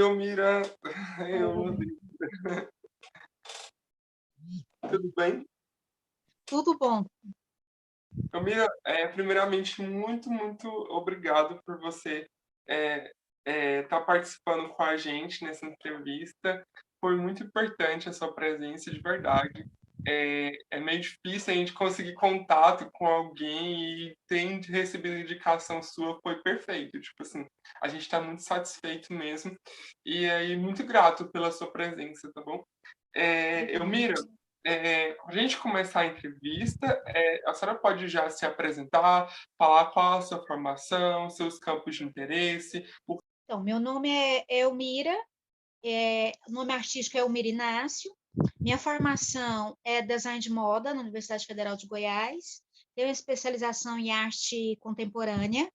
Mira, eu, Oi. tudo bem? Tudo bom. Mira, primeiramente, muito obrigado por você estar participando com a gente nessa entrevista. Foi muito importante a sua presença, de verdade. É meio difícil a gente conseguir contato com alguém e ter recebido indicação sua foi perfeito. Tipo assim, a gente está muito satisfeito mesmo. E aí, muito grato pela sua presença, tá bom? Elmira, para a gente começar a entrevista, a senhora pode já se apresentar, falar qual a sua formação, seus campos de interesse. Então, meu nome é Elmira, o nome artístico é Elmira Inácio. Minha formação é design de moda na Universidade Federal de Goiás. Tenho especialização em arte contemporânea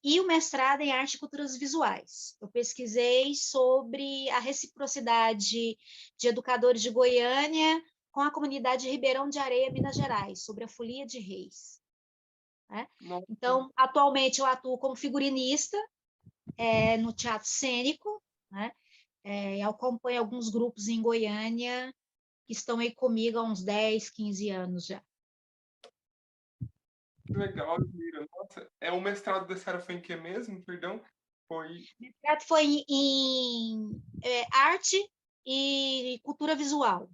e o mestrado em arte e culturas visuais. Eu pesquisei sobre a reciprocidade de educadores de Goiânia com a comunidade de Ribeirão de Areia, Minas Gerais, sobre a folia de reis. Né? Nossa, Então, atualmente eu atuo como figurinista no teatro cênico, né? Eu acompanho alguns grupos em Goiânia que estão aí comigo há uns 10, 15 anos já. que legal, Elmira. Nossa, o mestrado da senhora foi em que mesmo? Perdão? Foi O mestrado foi em arte e cultura visual,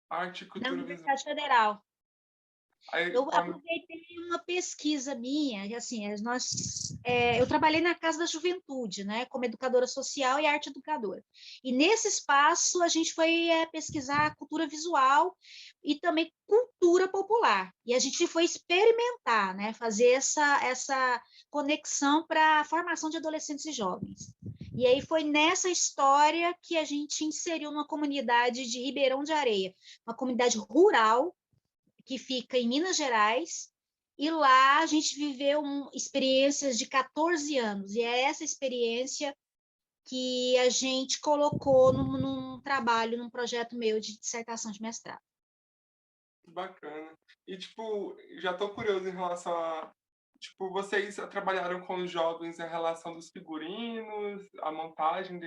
arte e na cultura visual. Universidade Federal. Aí, Eu aproveitei uma pesquisa minha, que, assim, eu trabalhei na Casa da Juventude, né, como educadora social e arte educadora. E nesse espaço a gente foi pesquisar cultura visual e também cultura popular. E a gente foi experimentar, né, fazer essa conexão para a formação de adolescentes e jovens. E aí foi nessa história que a gente inseriu numa comunidade de Ribeirão de Areia, uma comunidade rural que fica em Minas Gerais, e lá a gente viveu experiências de 14 anos, e é essa experiência que a gente colocou num trabalho, num projeto meu de dissertação de mestrado. bacana. E, tipo, já estou curioso em relação a. Tipo, vocês trabalharam com os jovens em relação dos figurinos, a montagem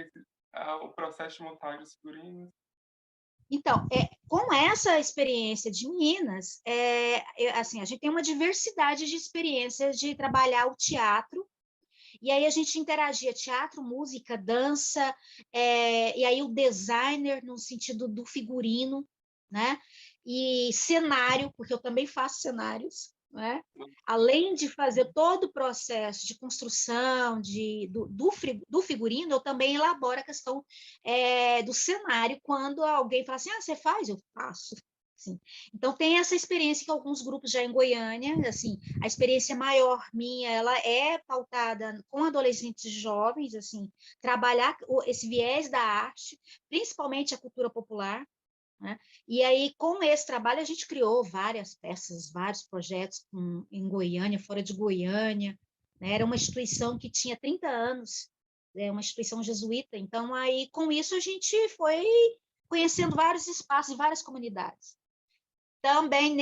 o processo de montagem dos figurinos. Então, com essa experiência de Minas, assim, a gente tem uma diversidade de experiências de trabalhar o teatro. E aí a gente interagia teatro, música, dança, e aí o designer no sentido do figurino, né? E cenário, porque eu também faço cenários, né? Além de fazer todo o processo de construção do figurino, eu também elaboro a questão do cenário, quando alguém fala assim, você faz? Eu faço. Sim. Então, tem essa experiência que alguns grupos já em Goiânia, assim, a experiência maior minha, ela é pautada com adolescentes jovens, assim, trabalhar esse viés da arte, principalmente a cultura popular, né? E aí, com esse trabalho, a gente criou várias peças, vários projetos em Goiânia, fora de Goiânia, né? Era uma instituição que tinha 30 anos, uma instituição jesuíta, então aí, com isso, a gente foi conhecendo vários espaços e várias comunidades. Também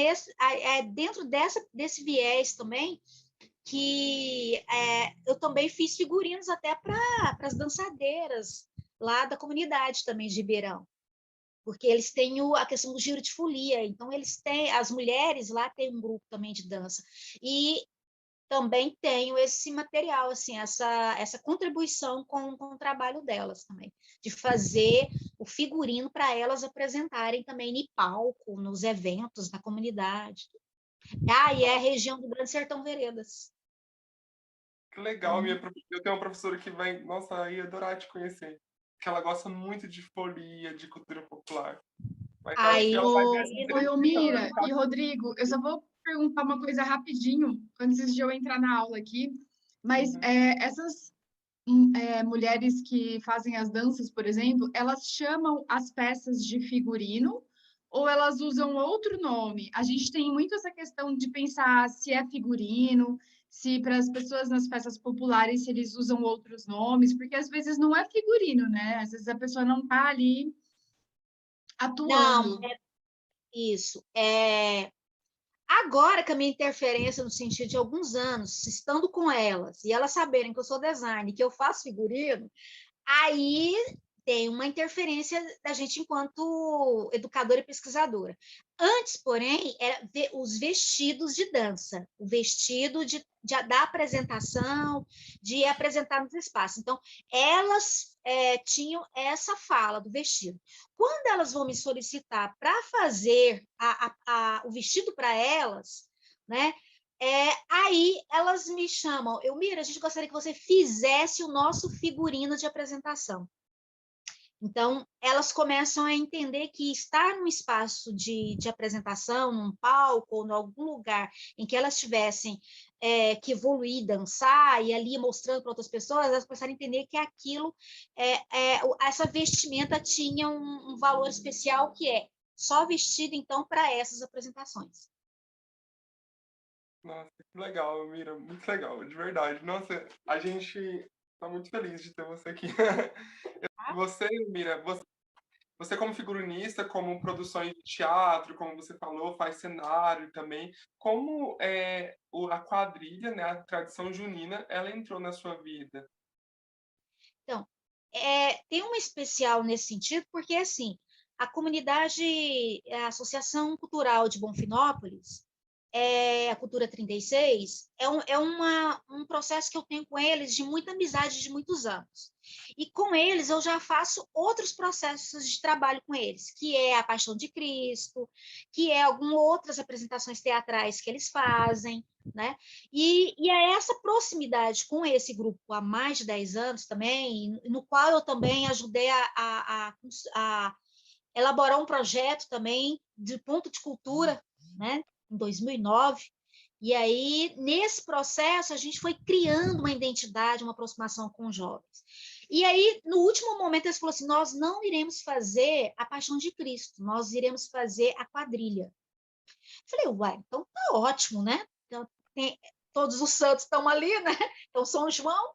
dentro desse viés também, que eu também fiz figurinos até para as dançadeiras lá da comunidade também de Ribeirão, porque eles têm a questão do giro de folia, então eles têm, as mulheres lá têm um grupo também de dança, e também tenho esse material, assim, essa contribuição com o trabalho delas também, de fazer o figurino para elas apresentarem também em palco, nos eventos, na comunidade. E é a região do Grande Sertão Veredas. Que legal, Então, eu tenho uma professora que vai, nossa, ia adorar te conhecer, que ela gosta muito de folia, de cultura popular. Mas acho que aí, ela vai ver essa Ô, entrevista, vai Elmira ficar. e Rodrigo, eu só vou perguntar uma coisa rapidinho, antes de eu entrar na aula aqui, mas Uhum. essas mulheres que fazem as danças, por exemplo, elas chamam as peças de figurino ou elas usam outro nome? A gente tem muito essa questão de pensar se é figurino, se para as pessoas nas peças populares, se eles usam outros nomes, porque às vezes não é figurino, né? Às vezes a pessoa não está ali não, atuando. isso. Agora que a minha interferência, no sentido de alguns anos, estando com elas, e elas saberem que eu sou designer, que eu faço figurino, Aí tem uma interferência da gente enquanto educadora e pesquisadora. Antes, porém, era os vestidos de dança, o vestido da apresentação, de apresentar nos espaços. Então, elas tinham essa fala do vestido. Quando elas vão me solicitar para fazer o vestido para elas, né? Aí elas me chamam, Elmira, a gente gostaria que você fizesse o nosso figurino de apresentação. Então, elas começam a entender que estar num espaço de apresentação, num palco ou em algum lugar em que elas tivessem que evoluir, dançar, e ali mostrando para outras pessoas, elas começaram a entender que aquilo, essa vestimenta tinha um valor especial que é só vestido, então, para essas apresentações. Nossa, que legal, Mira, muito legal, de verdade. Nossa, a gente está muito feliz de ter você aqui. Você, Mira, você como figurinista, como produções de teatro, como você falou, faz cenário também. Como a quadrilha, né, a tradição junina, ela entrou na sua vida? Então, tem uma especial nesse sentido, porque, assim, a comunidade, a Associação Cultural de Bonfinópolis, a Cultura 36, um processo que eu tenho com eles de muita amizade de muitos anos. E com eles eu já faço outros processos de trabalho com eles, que é a Paixão de Cristo, que é algumas outras apresentações teatrais que eles fazem, né? E é essa proximidade com esse grupo há mais de 10 anos também, no qual eu também ajudei a elaborar um projeto também de ponto de cultura, né? Em 2009. E aí, nesse processo, a gente foi criando uma identidade, uma aproximação com os jovens. E aí, no último momento, eles falaram assim, nós não iremos fazer a Paixão de Cristo, nós iremos fazer a quadrilha. Falei, uai, então tá ótimo, né? Então, todos os santos estão ali, né? Então, São João.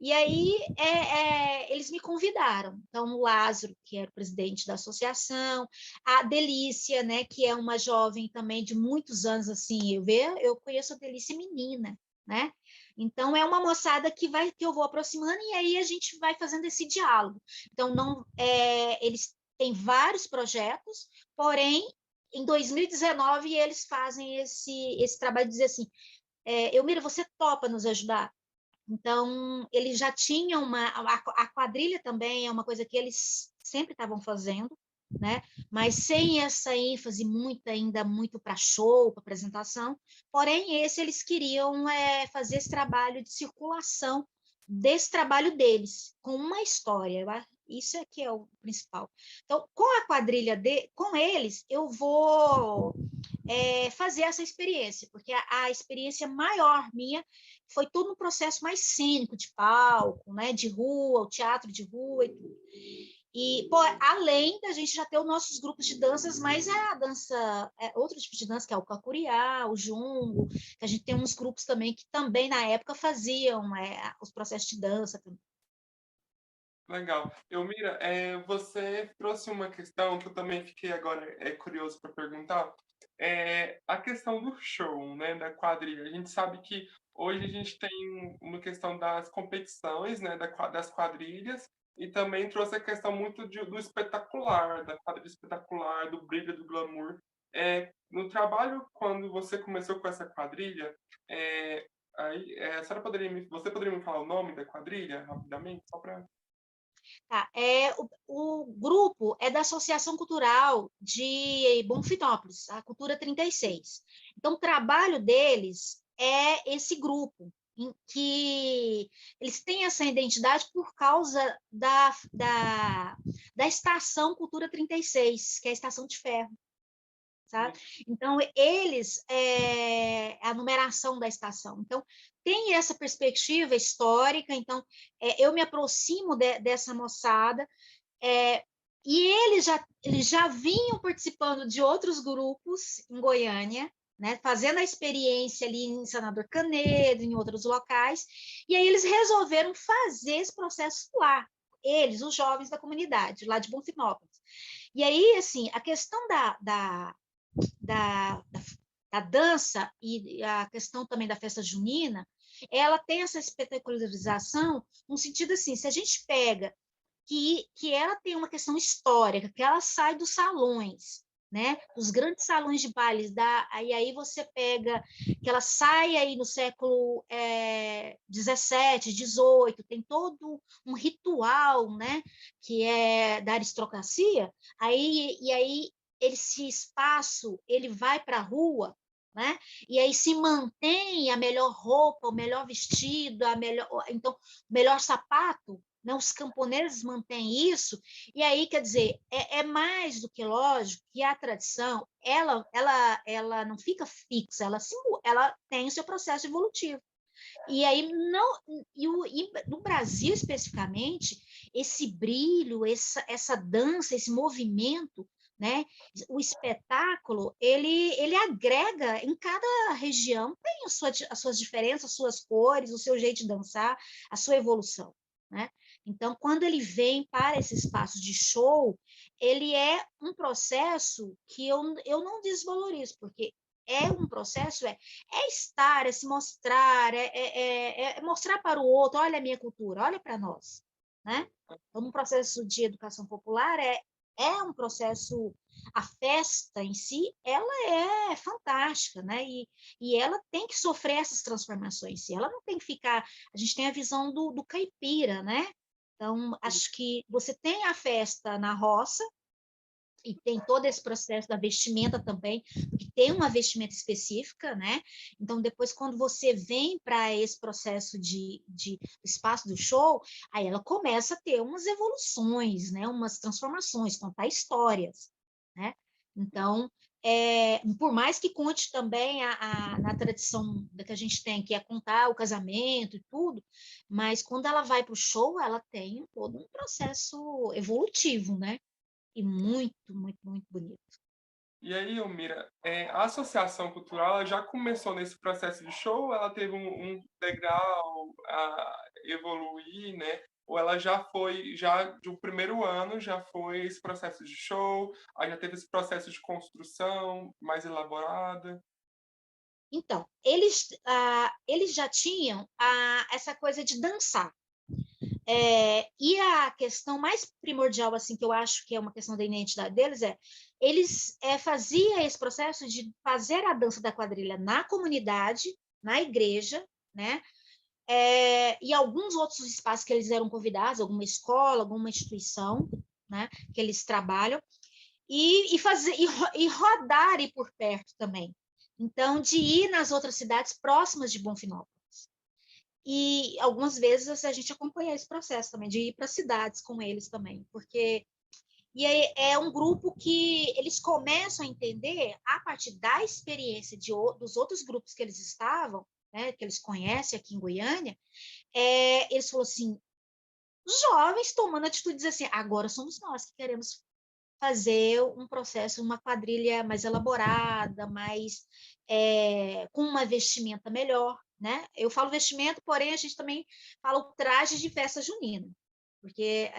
E aí, eles me convidaram. Então, o Lázaro, que era o presidente da associação, a Delícia, né, que é uma jovem também de muitos anos, assim, eu conheço a Delícia menina, né? Então, é uma moçada que eu vou aproximando e aí a gente vai fazendo esse diálogo. Então, eles têm vários projetos, porém, em 2019, eles fazem esse trabalho de dizer assim, Elmira, você topa nos ajudar? Então, eles já tinham a quadrilha também é uma coisa que eles sempre estavam fazendo, né? Mas sem essa ênfase ainda muito para show, para apresentação. Porém, eles queriam fazer esse trabalho de circulação desse trabalho deles, com uma história. Isso é que é o principal. Então, com a quadrilha, com eles, eu vou fazer essa experiência, porque a experiência maior minha foi todo um processo mais cênico, de palco, né, de rua, o teatro de rua e tudo. E, pô, além da gente já ter os nossos grupos de danças, mas a dança, outro tipo de dança, que é o cacuriá, o jungo, que a gente tem uns grupos também que também, na época, faziam os processos de dança também. Legal. Elmira, você trouxe uma questão que eu também fiquei agora curioso para perguntar. A questão do show, né, da quadrilha. A gente sabe que hoje a gente tem uma questão das competições, né, das quadrilhas, e também trouxe a questão muito do espetacular, da quadrilha espetacular, do brilho, do glamour. No trabalho, quando você começou com essa quadrilha, você poderia me falar o nome da quadrilha, rapidamente, só para... Tá, o grupo é da Associação Cultural de Bonfinópolis, a Cultura 36. Então, o trabalho deles é esse grupo, em que eles têm essa identidade por causa da estação Cultura 36, que é a estação de ferro. Sabe? Então, a numeração da estação. Então, tem essa perspectiva histórica, então, eu me aproximo dessa moçada, e eles já vinham participando de outros grupos em Goiânia, né, fazendo a experiência ali em Senador Canedo, em outros locais, e aí eles resolveram fazer esse processo lá, eles, os jovens da comunidade, lá de Bonfinópolis. E aí, assim, a questão da dança e a questão também da festa junina, ela tem essa espetacularização no sentido assim, se a gente pega que ela tem uma questão histórica, que ela sai dos salões, né? Os grandes salões de bailes, aí você pega que ela sai aí no século 17, 18, tem todo um ritual, né? Que é da aristocracia, e aí esse espaço ele vai para a rua, né? E aí se mantém a melhor roupa, o melhor vestido, então, o melhor sapato, né? Os camponeses mantêm isso, e aí, quer dizer, é mais do que lógico que a tradição, ela não fica fixa, ela tem o seu processo evolutivo. E aí, não, e no Brasil especificamente, esse brilho, essa dança, esse movimento, né? O espetáculo, ele agrega em cada região, tem as suas diferenças, as suas cores, o seu jeito de dançar, a sua evolução, né? Então, quando ele vem para esse espaço de show, ele é um processo que eu não desvalorizo, porque é um processo, estar, é se mostrar, é mostrar para o outro, olha a minha cultura, olha para nós, né? Então, um processo de educação popular é um processo, a festa em si, ela é fantástica, né? E ela tem que sofrer essas transformações, ela não tem que ficar, a gente tem a visão do caipira, né? Então, acho que você tem a festa na roça, e tem todo esse processo da vestimenta também, que tem uma vestimenta específica, né? Então, depois, quando você vem para esse processo de espaço do show, aí ela começa a ter umas evoluções, né? Umas transformações, contar histórias, né? Então, por mais que conte também na tradição que a gente tem, que é contar o casamento e tudo, mas quando ela vai para o show, ela tem todo um processo evolutivo, né? E muito, muito, muito bonito. E aí, Elmira, a associação cultural ela já começou nesse processo de show, ela teve um degrau a evoluir, né? Ou ela já foi, já do primeiro ano, já foi esse processo de show, aí já teve esse processo de construção mais elaborada? Então, eles já tinham essa coisa de dançar. E a questão mais primordial, assim, que eu acho que é uma questão da identidade deles, eles faziam esse processo de fazer a dança da quadrilha na comunidade, na igreja, né? E alguns outros espaços que eles eram convidados, alguma escola, alguma instituição, né? Que eles trabalham, e rodarem por perto também. Então, de ir nas outras cidades próximas de Bonfinópolis. E algumas vezes a gente acompanha esse processo também, de ir para cidades com eles também, porque é um grupo que eles começam a entender, a partir da experiência dos outros grupos que eles estavam, né, que eles conhecem aqui em Goiânia, eles falaram assim, jovens tomando atitudes assim, agora somos nós que queremos fazer um processo, uma quadrilha mais elaborada, com uma vestimenta melhor, né? Eu falo vestimenta, porém a gente também fala o traje de festa junina, porque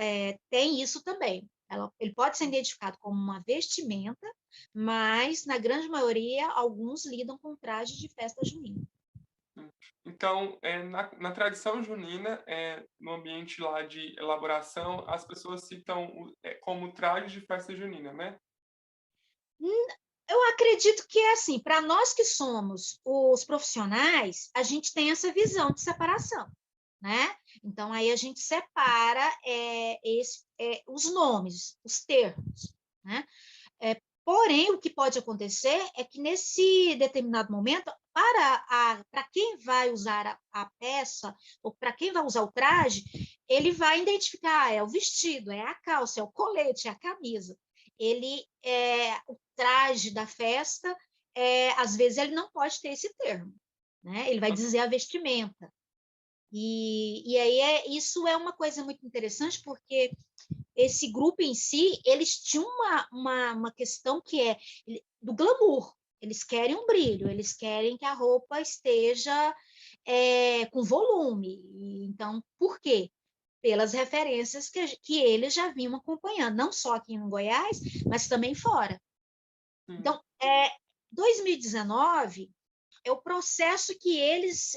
tem isso também. Ele pode ser identificado como uma vestimenta, mas na grande maioria alguns lidam com traje de festa junina. Então, na tradição junina, no ambiente lá de elaboração, as pessoas citam como traje de festa junina, né? Eu acredito que é assim, para nós que somos os profissionais, a gente tem essa visão de separação, né? Então, aí a gente separa os nomes, os termos, né? Porém, o que pode acontecer é que nesse determinado momento, para quem vai usar a peça, ou para quem vai usar o traje, ele vai identificar, é o vestido, é a calça, é o colete, é a camisa. O traje da festa, às vezes ele não pode ter esse termo, né? Ele vai dizer a vestimenta. E aí isso é uma coisa muito interessante, porque esse grupo em si, eles tinham uma questão que é do glamour. Eles querem um brilho, eles querem que a roupa esteja com volume. Então, por quê? Pelas referências que eles já vinham acompanhando, não só aqui em Goiás, mas também fora. Então, 2019 é o processo que eles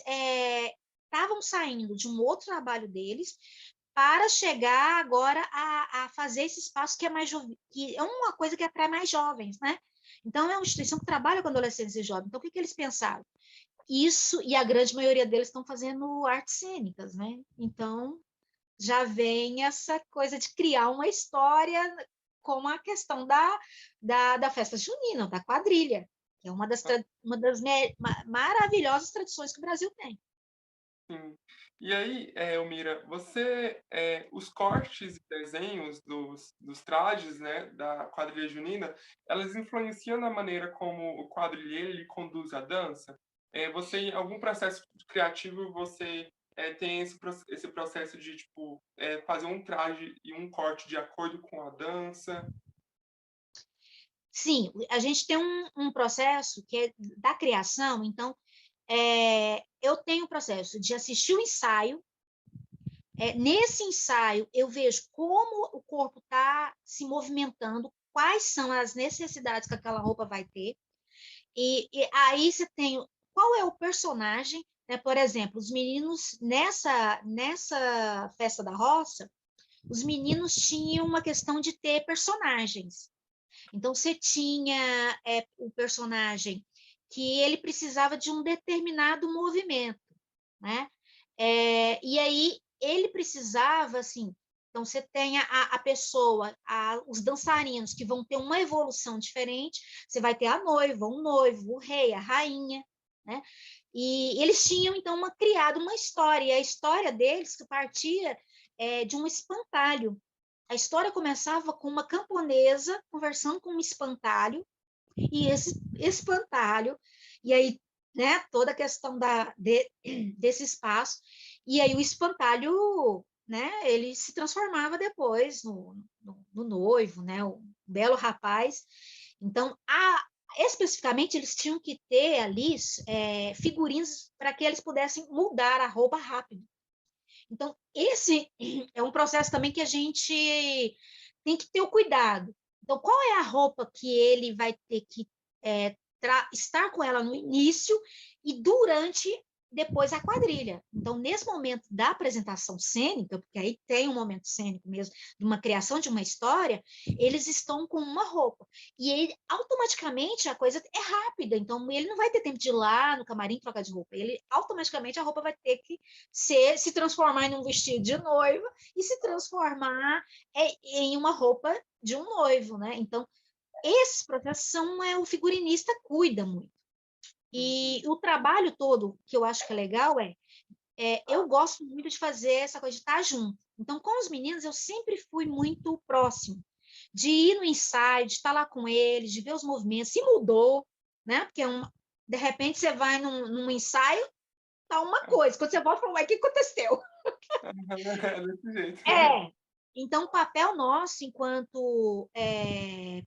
estavam saindo de um outro trabalho deles, para chegar agora a fazer esse espaço que é mais que é uma coisa que atrai mais jovens, né? Então, é uma instituição que trabalha com adolescentes e jovens. Então, o que, que eles pensaram? Isso, e a grande maioria deles estão fazendo artes cênicas, né? Então, já vem essa coisa de criar uma história com a questão da festa junina, da quadrilha, que é uma das maravilhosas tradições que o Brasil tem. Sim. E aí, Elmira, os cortes e desenhos dos trajes, né, da quadrilha junina, elas influenciam na maneira como o quadrilheiro ele conduz a dança? Você, em algum processo criativo, você tem esse processo de, tipo, fazer um traje e um corte de acordo com a dança? Sim, a gente tem um processo que é da criação, então, eu tenho o processo de assistir o ensaio. Nesse ensaio, eu vejo como o corpo está se movimentando, quais são as necessidades que aquela roupa vai ter, e aí você tem qual é o personagem, né? Por exemplo, os meninos, nessa festa da roça, os meninos tinham uma questão de ter personagens. Então, você tinha o personagem que ele precisava de um determinado movimento, né? E aí ele precisava, assim, então você tem a pessoa, os dançarinos que vão ter uma evolução diferente, você vai ter a noiva, o noivo, o rei, a rainha, né? E eles tinham, então, criado uma história, e a história deles que partia de um espantalho. A história começava com uma camponesa conversando com um espantalho, e esse espantalho, e aí, né, toda a questão desse espaço, e aí o espantalho, né, ele se transformava depois no noivo, né, o belo rapaz. Então, especificamente, eles tinham que ter ali figurinos para que eles pudessem mudar a roupa rápido. Então, esse é um processo também que a gente tem que ter o cuidado. Então, qual é a roupa que ele vai ter que estar com ela no início e durante depois a quadrilha. Então, nesse momento da apresentação cênica, porque aí tem um momento cênico mesmo, de uma criação de uma história, eles estão com uma roupa. E ele, automaticamente, a coisa é rápida. Então, ele não vai ter tempo de ir lá no camarim trocar de roupa. Ele, automaticamente, a roupa vai ter que se transformar em um vestido de noiva e se transformar em uma roupa de um noivo, né? Então, esses processos o figurinista cuida muito. E o trabalho todo, que eu acho que é legal, eu gosto muito de fazer essa coisa de estar junto. Então, com os meninos, eu sempre fui muito próximo, de ir no ensaio, de estar lá com eles, de ver os movimentos, se mudou, né? Porque de repente você vai num ensaio, tá uma coisa, quando você volta, fala, o que aconteceu? Desse jeito. Então, o papel nosso, enquanto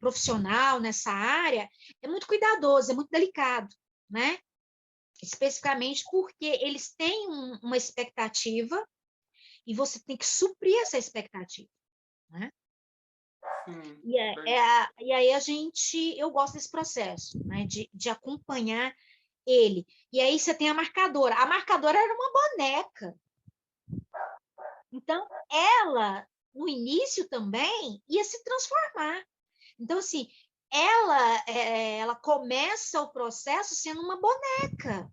profissional nessa área, é muito cuidadoso, é muito delicado, né? Especificamente porque eles têm uma expectativa e você tem que suprir essa expectativa, né? Sim, E aí eu gosto desse processo, né? De acompanhar ele. E aí você tem a marcadora. A marcadora era uma boneca. Então, ela, no início também, ia se transformar. Então, assim, ela começa o processo sendo uma boneca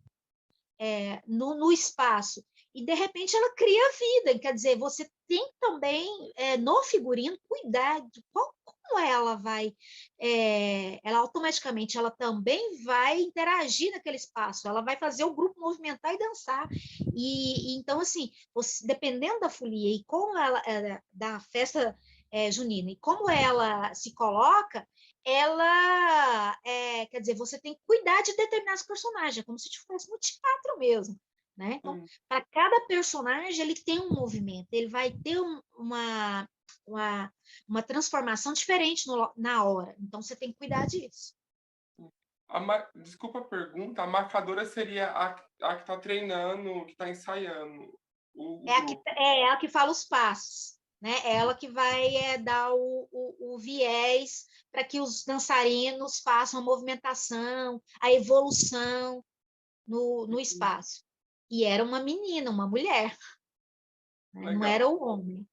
no espaço. E, de repente, ela cria vida. Quer dizer, você tem também, no figurino, cuidar de como ela vai... ela automaticamente, ela também vai interagir naquele espaço. Ela vai fazer o grupo movimentar e dançar. Então, assim, dependendo da folia e como ela... da festa junina, e como ela se coloca, ela, quer dizer, você tem que cuidar de determinados personagens, como se estivesse no teatro mesmo, né? Então, para cada personagem, ele tem um movimento, ele vai ter uma transformação diferente na hora, então você tem que cuidar disso. Desculpa a pergunta, a marcadora seria a que está treinando, que está ensaiando o grupo. É ela que fala os passos, né? É ela que vai dar o viés para que os dançarinos façam a movimentação, a evolução no espaço. E era uma menina, uma mulher. né? Não Legal. era o homem.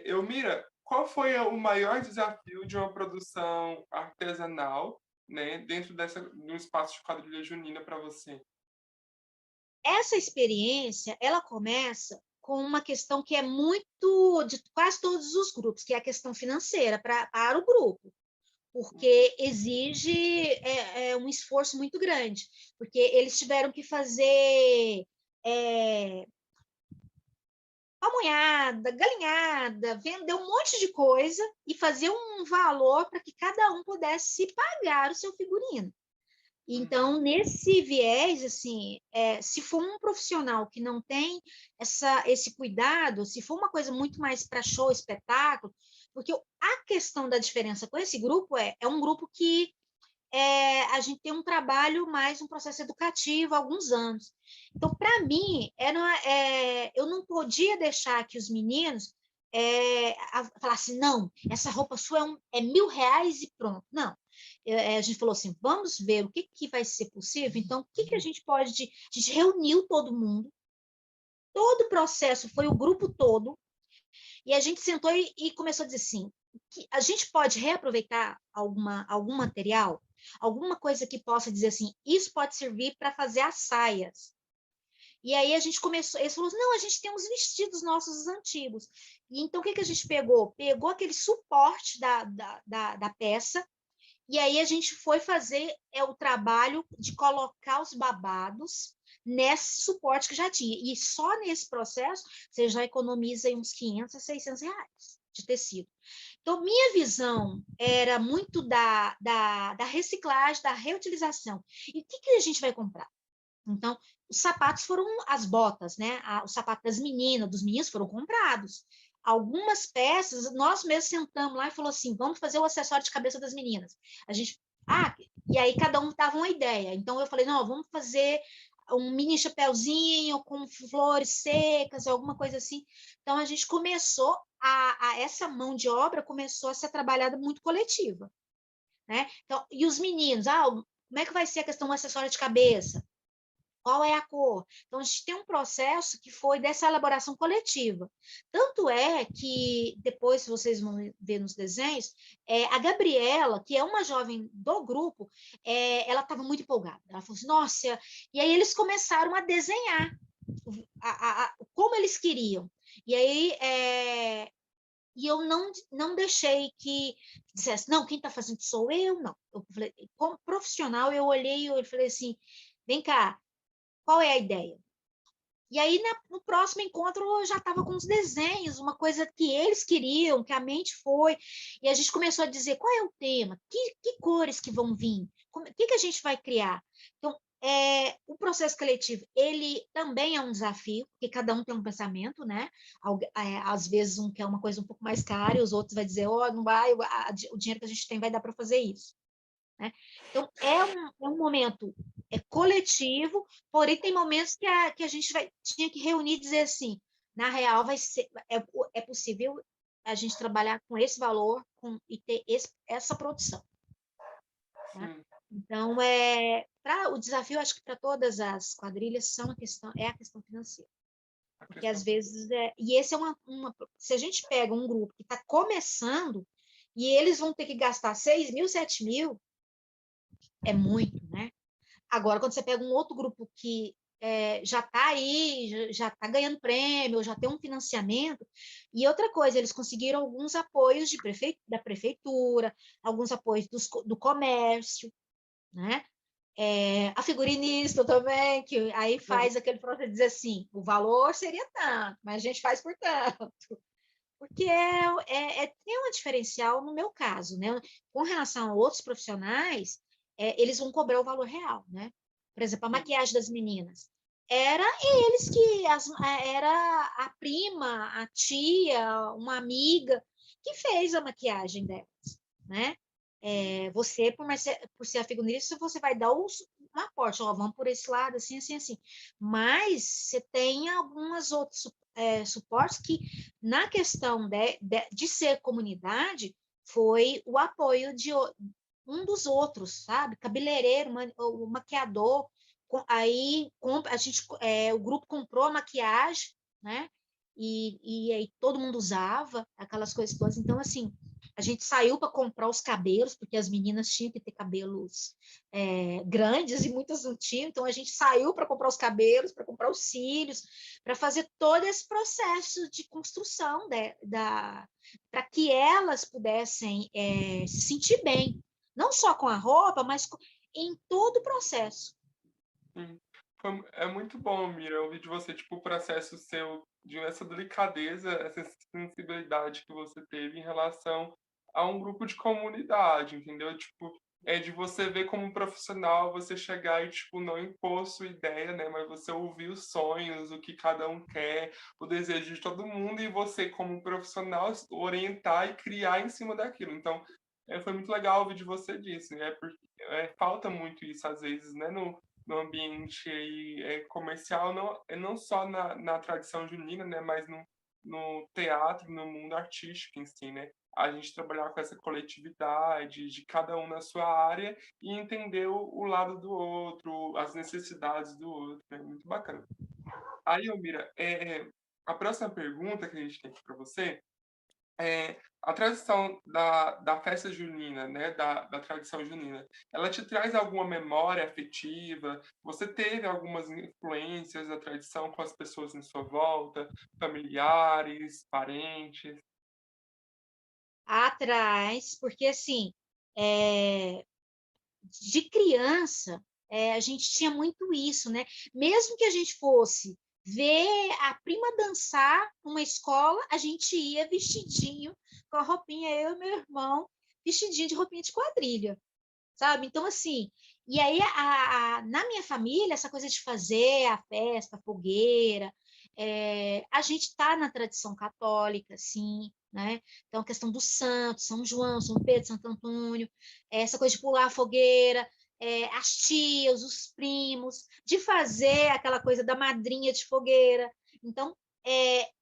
Elmira, qual foi o maior desafio de uma produção artesanal, né, dentro do espaço de quadrilha junina para você? Essa experiência, ela começa com uma questão que é muito de quase todos os grupos, que é a questão financeira para o grupo, porque exige um esforço muito grande, porque eles tiveram que fazer pamonhada, galinhada, vender um monte de coisa e fazer um valor para que cada um pudesse pagar o seu figurino. Então, nesse viés, assim, se for um profissional que não tem esse cuidado, se for uma coisa muito mais para show, espetáculo, porque a questão da diferença com esse grupo é um grupo que a gente tem um trabalho mais, um processo educativo há alguns anos. Então, para mim, eu não podia deixar que os meninos falassem, não, essa roupa sua é R$ 1.000 e pronto. Não. A gente falou assim, vamos ver o que vai ser possível. Então, o que a gente pode... A gente reuniu todo mundo, todo o processo foi o grupo todo, e a gente sentou e começou a dizer assim, que a gente pode reaproveitar algum material, alguma coisa que possa dizer assim, isso pode servir para fazer as saias. E aí a gente começou, eles falaram, não, a gente tem uns vestidos nossos antigos. E então o que a gente pegou? Pegou aquele suporte da peça, e aí a gente foi fazer o trabalho de colocar os babados nesse suporte que já tinha. E só nesse processo, você já economiza uns R$ 500 a R$ 600 de tecido. Então, minha visão era muito da reciclagem, da reutilização. E o que a gente vai comprar? Então, os sapatos foram as botas, né? O sapato das meninas, dos meninos foram comprados. Algumas peças, nós mesmos sentamos lá e falou assim, vamos fazer o acessório de cabeça das meninas. A gente, e aí cada um dava uma ideia. Então eu falei, não, vamos fazer um mini chapéuzinho com flores secas, alguma coisa assim. Então a gente começou essa mão de obra começou a ser trabalhada muito coletiva, né? Então, e os meninos, como é que vai ser a questão do acessório de cabeça? Qual é a cor? Então, a gente tem um processo que foi dessa elaboração coletiva. Tanto é que, depois, se vocês vão ver nos desenhos, a Gabriela, que é uma jovem do grupo, ela estava muito empolgada. Ela falou assim, nossa... E aí eles começaram a desenhar como eles queriam. E aí... E eu não deixei que dissesse, não, quem está fazendo sou eu, não. Eu falei, como profissional, eu olhei e eu falei assim, vem cá, qual é a ideia? E aí, no próximo encontro, eu já estava com os desenhos, uma coisa que eles queriam, que a mente foi, e a gente começou a dizer qual é o tema, que cores que vão vir, o que a gente vai criar. Então, o processo coletivo, ele também é um desafio, porque cada um tem um pensamento, né? Às vezes um quer uma coisa um pouco mais cara, e os outros vai dizer, não vai, o dinheiro que a gente tem vai dar para fazer isso. Né? Então, um momento coletivo, porém tem momentos que a gente tinha que reunir e dizer assim, na real é possível a gente trabalhar com esse valor e ter essa produção. Né? Então, o desafio, acho que para todas as quadrilhas, é a questão financeira. Porque às vezes, e esse se a gente pega um grupo que está começando, e eles vão ter que gastar 6 mil, 7 mil, é muito, né? Agora, quando você pega um outro grupo que já está aí, já está ganhando prêmio, já tem um financiamento, e outra coisa, eles conseguiram alguns apoios da prefeitura, alguns apoios do comércio, né? A figurinista também, que aí faz aquele processo de dizer assim, o valor seria tanto, mas a gente faz por tanto. Porque tem um diferencial no meu caso, né? Com relação a outros profissionais, eles vão cobrar o valor real, né? Por exemplo, a maquiagem das meninas. Era eles que... era a prima, a tia, uma amiga que fez a maquiagem delas, né? Você, por ser a figurinista, você vai dar um aporte, vamos por esse lado, assim, assim, assim. Mas você tem algumas outros suportes que, na questão de ser comunidade, foi o apoio de um dos outros, sabe? Cabeleireiro, o maquiador, aí o grupo comprou a maquiagem, né? e aí todo mundo usava aquelas coisas todas. Então, assim, a gente saiu para comprar os cabelos, porque as meninas tinham que ter cabelos grandes e muitas não tinham, então a gente saiu para comprar os cabelos, para comprar os cílios, para fazer todo esse processo de construção para que elas pudessem se sentir bem, não só com a roupa, mas em todo o processo. Sim. É muito bom, Mira, ouvir de você, tipo, o processo seu, de essa delicadeza, essa sensibilidade que você teve em relação a um grupo de comunidade, entendeu? Tipo, é de você ver como profissional, você chegar e, tipo, não impor sua ideia, né? Mas você ouvir os sonhos, o que cada um quer, o desejo de todo mundo, e você, como profissional, orientar e criar em cima daquilo. Então, foi muito legal ouvir de você disso, né? Porque falta muito isso, às vezes, né? No ambiente aí, comercial, não só na tradição junina, né, mas no teatro, no mundo artístico em si, né? A gente trabalhar com essa coletividade de cada um na sua área e entender o lado do outro, as necessidades do outro. É muito bacana. Aí, Elmira, a próxima pergunta que a gente tem aqui para você a tradição da festa junina, né, da tradição junina, ela te traz alguma memória afetiva? Você teve algumas influências da tradição com as pessoas em sua volta, familiares, parentes? Atrás, porque assim, de criança, a gente tinha muito isso, né? Mesmo que a gente fosse ver a prima dançar numa escola, a gente ia vestidinho, com a roupinha, eu e meu irmão, vestidinho de roupinha de quadrilha, sabe? Então, assim, e aí na minha família, essa coisa de fazer a festa, a fogueira, a gente está na tradição católica, sim, né? Então, a questão do santo, São João, São Pedro, Santo Antônio, essa coisa de pular a fogueira, as tias, os primos, de fazer aquela coisa da madrinha de fogueira. Então,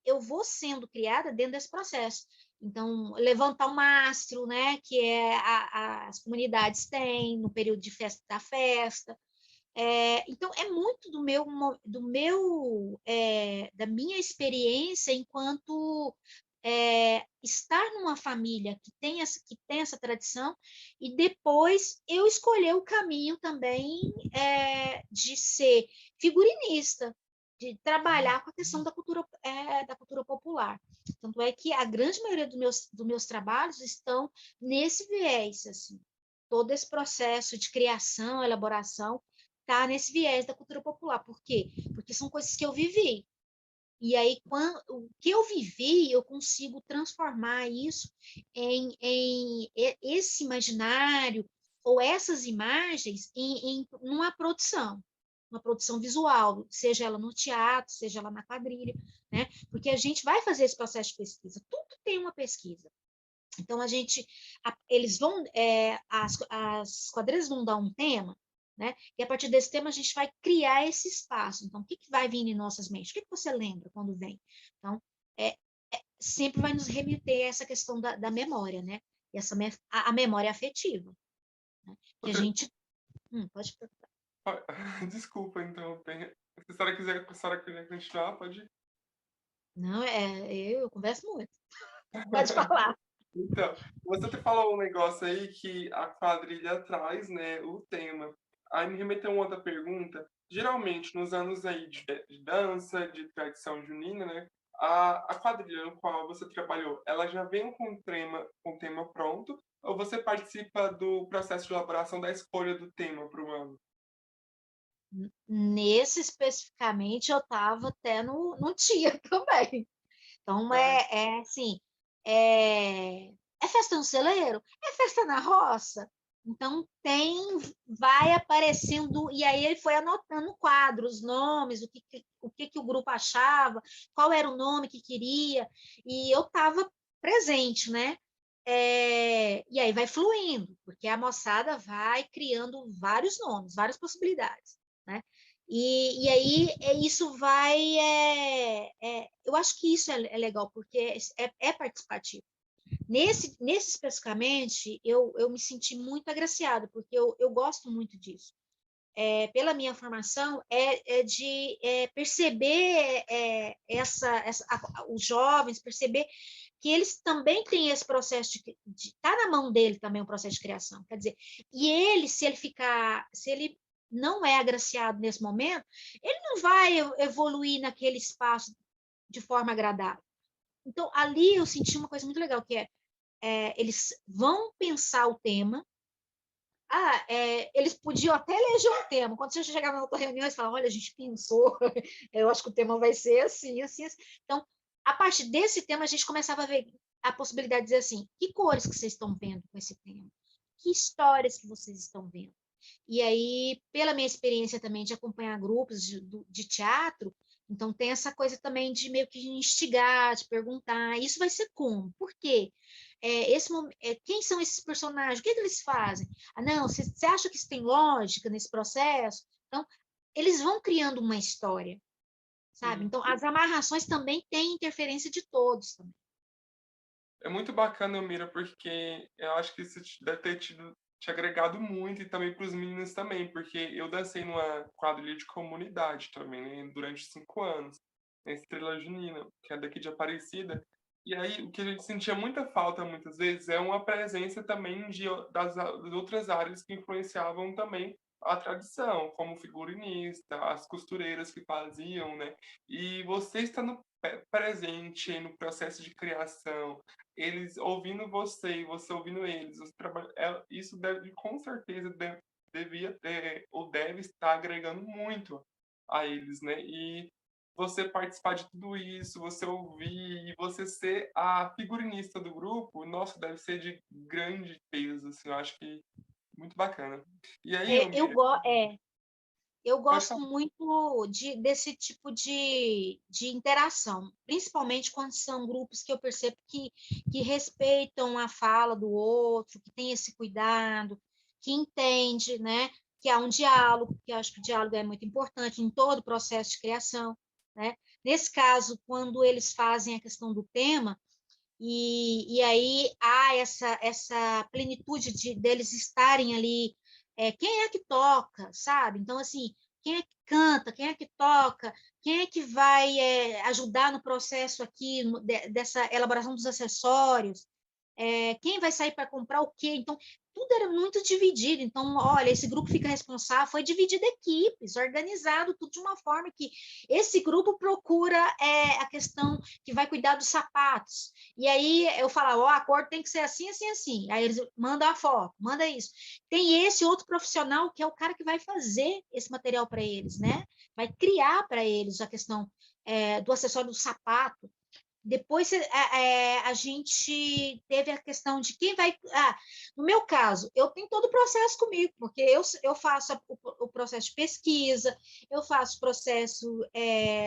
eu vou sendo criada dentro desse processo. Então, levantar o mastro, né, que as comunidades têm no período de festa da festa. Então, é muito da minha experiência enquanto estar numa família que tem essa tradição e depois eu escolher o caminho também de ser figurinista, de trabalhar com a questão da cultura popular. Tanto é que a grande maioria dos meus trabalhos estão nesse viés, assim. Todo esse processo de criação, elaboração, está nesse viés da cultura popular. Por quê? Porque são coisas que eu vivi. E aí, o que eu vivi, eu consigo transformar isso em esse imaginário ou essas imagens em uma produção visual, seja ela no teatro, seja ela na quadrilha, né? Porque a gente vai fazer esse processo de pesquisa, tudo tem uma pesquisa. Então, eles vão, as quadrilhas vão dar um tema, né? E a partir desse tema a gente vai criar esse espaço. Então, o que vai vir em nossas mentes? O que você lembra quando vem? Então, sempre vai nos remeter a essa questão da memória, né? E a memória afetiva, né? Que a gente... pode perguntar. Desculpa, então. Se a senhora quiser continuar, pode. Não, eu converso muito. Pode falar. Então, você te falou um negócio aí que a quadrilha traz, né, o tema. Aí me remeteu uma outra pergunta. Geralmente, nos anos aí de dança, de tradição junina, né, a quadrilha no qual você trabalhou, ela já vem com o tema pronto, ou você participa do processo de elaboração da escolha do tema para o ano? Nesse especificamente, eu estava até no TIA também. Então, Ai, assim, é festa no celeiro? É festa na roça? Então, vai aparecendo, e aí ele foi anotando no quadro os nomes, o que o grupo achava, qual era o nome que queria, e eu estava presente, né? E aí vai fluindo, porque a moçada vai criando vários nomes, várias possibilidades, né? E aí isso vai. Eu acho que isso é legal, porque é participativo. Nesse especificamente, eu me senti muito agraciada, porque eu gosto muito disso. pela minha formação, é de perceber os jovens, perceber que eles também têm esse processo tá na mão dele também o processo de criação. Quer dizer, e ele, se ele não é agraciado nesse momento, ele não vai evoluir naquele espaço de forma agradável. Então, ali eu senti uma coisa muito legal, que eles vão pensar o tema. Eles podiam até eleger um tema. Quando você chegava na outra reunião, eles falavam, olha, a gente pensou, eu acho que o tema vai ser assim, assim, assim. Então, a partir desse tema, a gente começava a ver a possibilidade de dizer assim, que cores que vocês estão vendo com esse tema? Que histórias que vocês estão vendo? E aí, pela minha experiência também de acompanhar grupos de teatro, então tem essa coisa também de meio que instigar, de perguntar, isso vai ser como? Por quê? Quem são esses personagens? O que eles fazem? Não, você acha que isso tem lógica nesse processo? Então, eles vão criando uma história, sabe? Sim. Então, as amarrações também têm interferência de todos também. É muito bacana, Mira, porque eu acho que isso deve ter te agregado muito e também para os meninos também, porque eu dancei numa quadrilha de comunidade também, né, durante 5 anos, na Estrela Junina, que é daqui de Aparecida. E aí o que a gente sentia muita falta muitas vezes é uma presença também das outras áreas que influenciavam também a tradição, como figurinista, as costureiras que faziam, né? E você estando presente aí no processo de criação, eles ouvindo você e você ouvindo eles, isso deve, com certeza devia ter ou deve estar agregando muito a eles, né? E você participar de tudo isso, você ouvir e você ser a figurinista do grupo, nossa, deve ser de grande peso, assim, eu acho que muito bacana. E aí, É, eu, Almira, go é, eu pode gosto falar. muito desse tipo de interação, principalmente quando são grupos que eu percebo que respeitam a fala do outro, que tem esse cuidado, que entende, né, que há um diálogo, que eu acho que o diálogo é muito importante em todo o processo de criação, né? Nesse caso, quando eles fazem a questão do tema, e aí há essa plenitude deles estarem ali. Quem é que toca, sabe? Então, assim, quem é que canta, quem é que toca, quem é que vai ajudar no processo aqui, dessa elaboração dos acessórios, quem vai sair para comprar o quê? Então, tudo era muito dividido. Então, olha, esse grupo fica responsável, foi dividido equipes, organizado tudo de uma forma que esse grupo procura a questão que vai cuidar dos sapatos. E aí eu falo, a cor tem que ser assim, assim, assim. Aí eles mandam a foto, manda isso. Tem esse outro profissional que é o cara que vai fazer esse material para eles, né? Vai criar para eles a questão do acessório do sapato. Depois a gente teve a questão de quem vai. No meu caso, eu tenho todo o processo comigo, porque eu faço o processo de pesquisa, eu faço o processo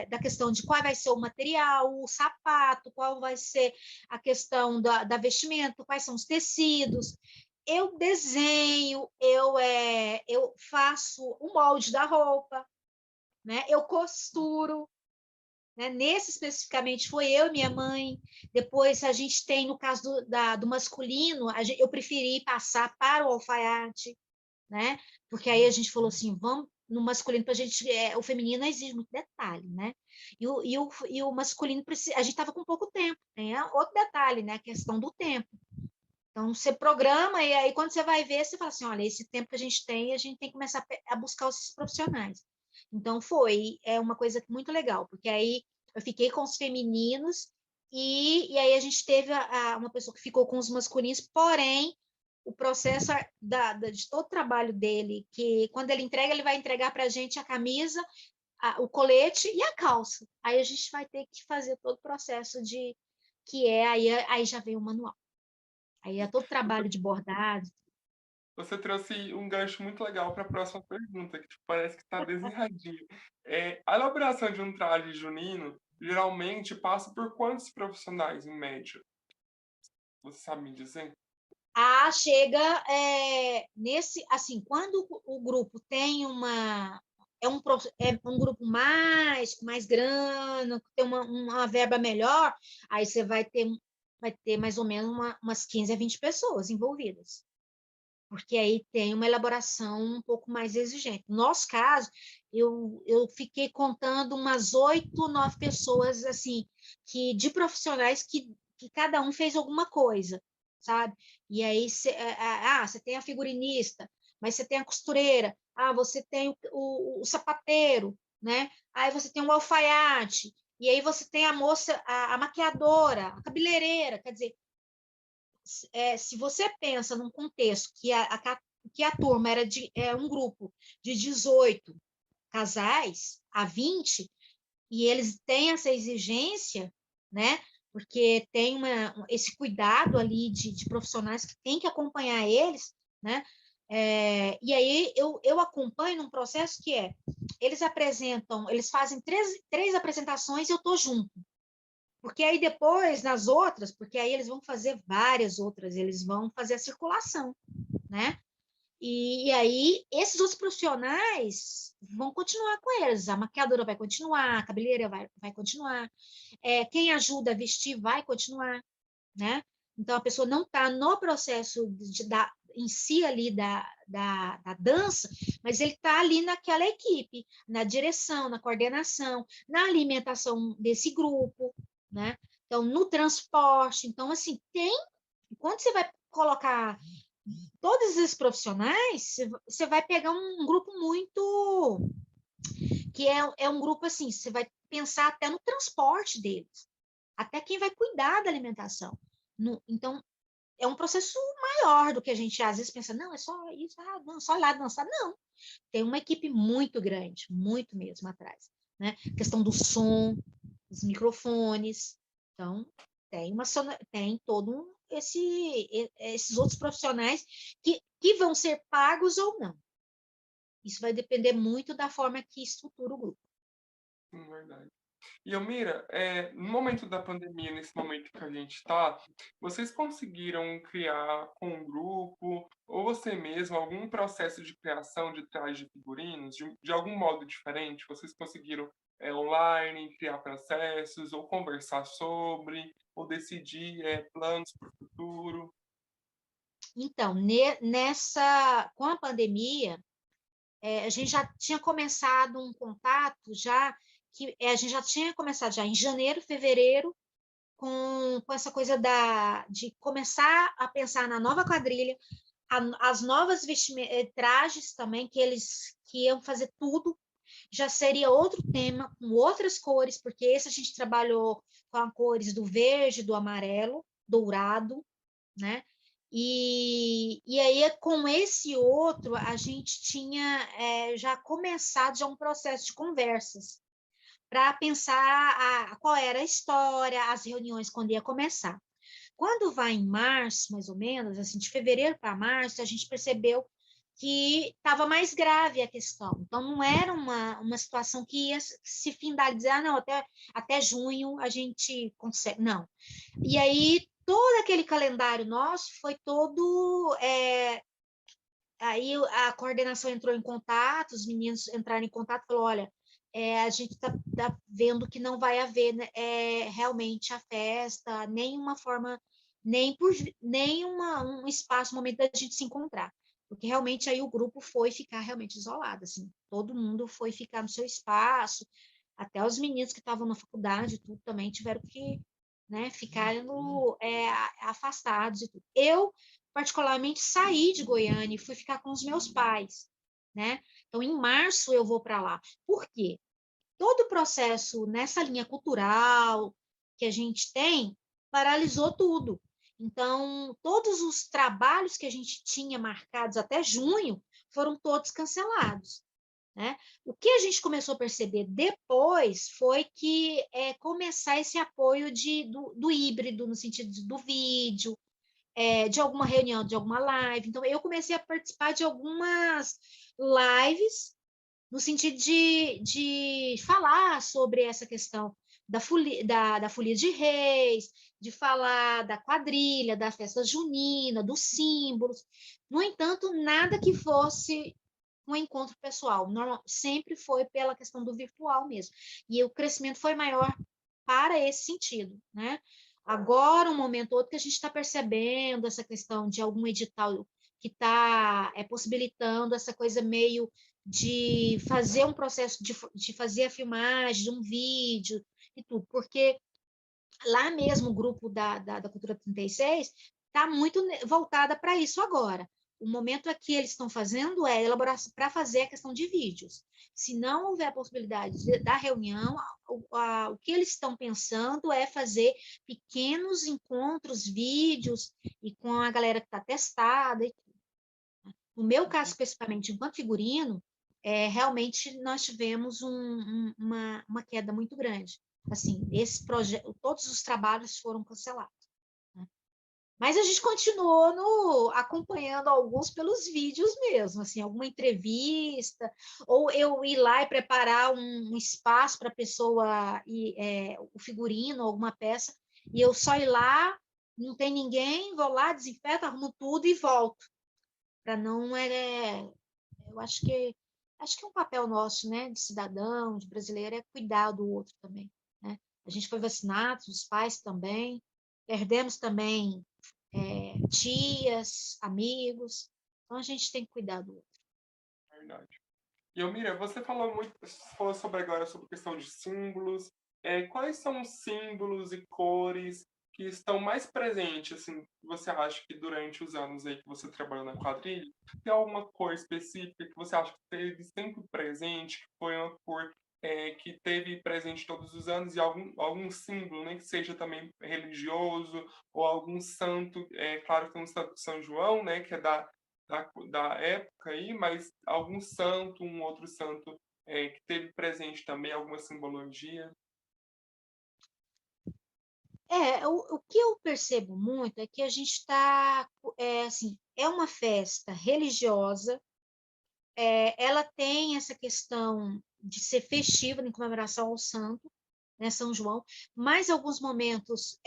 da questão de qual vai ser o material, o sapato, qual vai ser a questão da vestimenta, quais são os tecidos. Eu desenho, eu faço o molde da roupa, né? Eu costuro. Né? Nesse especificamente foi eu e minha mãe. Depois a gente tem, no caso do masculino, eu preferi passar para o alfaiate, né? Porque aí a gente falou assim, vamos no masculino para a gente, o feminino exige muito detalhe, né? E o masculino a gente estava com pouco tempo, tem outro detalhe, né? A questão do tempo. Então você programa e aí quando você vai ver, você fala assim, olha, esse tempo que a gente tem que começar a buscar esses profissionais. Então é uma coisa muito legal, porque aí eu fiquei com os femininos e aí a gente teve uma pessoa que ficou com os masculinos, porém o processo de todo o trabalho dele, que quando ele entrega, ele vai entregar para a gente a camisa, o colete e a calça. Aí a gente vai ter que fazer todo o processo aí já vem o manual. Aí é todo trabalho de bordado. Você trouxe um gancho muito legal para a próxima pergunta, que tipo, parece que está desenhadinho. A elaboração de um traje junino geralmente passa por quantos profissionais, em média? Você sabe me dizer? Chega nesse, assim, quando o grupo tem um grupo com mais grana, tem uma verba melhor, aí você vai ter mais ou menos umas 15 a 20 pessoas envolvidas. porque aí tem uma elaboração um pouco mais exigente. No nosso caso, eu fiquei contando umas 8, 9 pessoas, assim, de profissionais que cada um fez alguma coisa, sabe? E aí, você tem a figurinista, mas você tem a costureira, você tem o sapateiro, né? Aí você tem o alfaiate, e aí você tem a moça, a maquiadora, a cabeleireira, quer dizer, se você pensa num contexto que a turma era um grupo de 18 casais a 20, e eles têm essa exigência, né? Porque tem esse cuidado ali de profissionais que tem que acompanhar eles, né? E aí eu acompanho num processo que eles fazem três apresentações e eu estou junto. Porque aí depois, nas outras, porque aí eles vão fazer várias outras, eles vão fazer a circulação, né? E aí, esses outros profissionais vão continuar com eles. A maquiadora vai continuar, a cabeleireira vai continuar, quem ajuda a vestir vai continuar, né? Então, a pessoa não está no processo em si ali da dança, mas ele está ali naquela equipe, na direção, na coordenação, na alimentação desse grupo, né? Então, no transporte. Então, assim, quando você vai colocar todos esses profissionais, você vai pegar um grupo muito, que é um grupo assim, você vai pensar até no transporte deles, até quem vai cuidar da alimentação. Então, é um processo maior do que a gente às vezes pensa, não, é só isso, não, só ir lá dançar. Não, tem uma equipe muito grande, muito mesmo atrás, né? Questão do som, os microfones. Então, tem todo esses outros profissionais que vão ser pagos ou não. Isso vai depender muito da forma que estrutura o grupo. Verdade. E Elmira, no momento da pandemia, nesse momento que a gente está, vocês conseguiram criar com um grupo, ou você mesmo, algum processo de criação de trajes de figurinos, de algum modo diferente? Vocês conseguiram online, criar processos, ou conversar sobre, ou decidir planos para o futuro? Então, com a pandemia, a gente já tinha começado um contato a gente já tinha começado já em janeiro, fevereiro, com essa coisa de começar a pensar na nova quadrilha, as novas trajes também, que eles que iam fazer tudo, já seria outro tema, com outras cores, porque esse a gente trabalhou com as cores do verde, do amarelo, dourado, né? E aí, com esse outro, a gente tinha já começado já um processo de conversas para pensar qual era a história, as reuniões quando ia começar. Quando vai em março, mais ou menos, assim, de fevereiro para março, a gente percebeu que estava mais grave a questão. Então, não era uma situação que ia se findar, dizer, não, até junho a gente consegue. Não. E aí, todo aquele calendário nosso foi todo. Aí a coordenação entrou em contato, os meninos entraram em contato e falaram: olha, a gente está vendo que não vai haver, né, realmente a festa, nenhuma forma, nem um espaço, um momento da gente se encontrar. Porque realmente aí o grupo foi ficar realmente isolado, assim, todo mundo foi ficar no seu espaço, até os meninos que estavam na faculdade, tudo também tiveram que, né, ficar afastados e tudo. Eu, particularmente, saí de Goiânia e fui ficar com os meus pais, né? Então, em março eu vou para lá. Por quê? Todo o processo nessa linha cultural que a gente tem paralisou tudo. Então, todos os trabalhos que a gente tinha marcados até junho foram todos cancelados, né? O que a gente começou a perceber depois foi que começar esse apoio do híbrido, no sentido do vídeo, de alguma reunião, de alguma live. Então, eu comecei a participar de algumas lives no sentido de falar sobre essa questão da folia de reis, de falar da quadrilha, da festa junina, dos símbolos. No entanto, nada que fosse um encontro pessoal. Sempre foi pela questão do virtual mesmo. E o crescimento foi maior para esse sentido, né? Agora, um momento ou outro, que a gente está percebendo essa questão de algum edital que está possibilitando essa coisa meio de fazer um processo, de fazer a filmagem de um vídeo e tudo, porque lá mesmo o grupo da Cultura 36 está muito voltada para isso agora. O momento é que eles estão fazendo é elaboração para fazer a questão de vídeos. Se não houver a possibilidade da reunião, o que eles estão pensando é fazer pequenos encontros, vídeos, e com a galera que está testada. No meu caso, especificamente, enquanto figurino, realmente nós tivemos uma queda muito grande. Assim, esse projeto, todos os trabalhos foram cancelados. Mas a gente continuou acompanhando alguns pelos vídeos mesmo, assim, alguma entrevista, ou eu ir lá e preparar um espaço para a pessoa, o figurino, alguma peça, e eu só ir lá, não tem ninguém, vou lá, desinfeto, arrumo tudo e volto. Para não eu acho que é um papel nosso, né, de cidadão, de brasileiro, é cuidar do outro também, né? A gente foi vacinado, os pais também, perdemos também tias, amigos, então a gente tem que cuidar do outro. Verdade. E Elmira, você falou sobre agora sobre a questão de símbolos. Quais são os símbolos e cores que estão mais presentes, assim, você acha que durante os anos aí que você trabalhou na quadrilha, tem alguma cor específica que você acha que teve sempre presente, que foi uma cor que teve presente todos os anos, e algum símbolo, né, que seja também religioso, ou algum santo, claro que tem um santo São João, né, que é da época aí, mas algum santo, um outro santo que teve presente também, alguma simbologia? O que eu percebo muito é que a gente está, assim, é uma festa religiosa, ela tem essa questão de ser festiva em comemoração ao santo, né, São João, mas em alguns momentos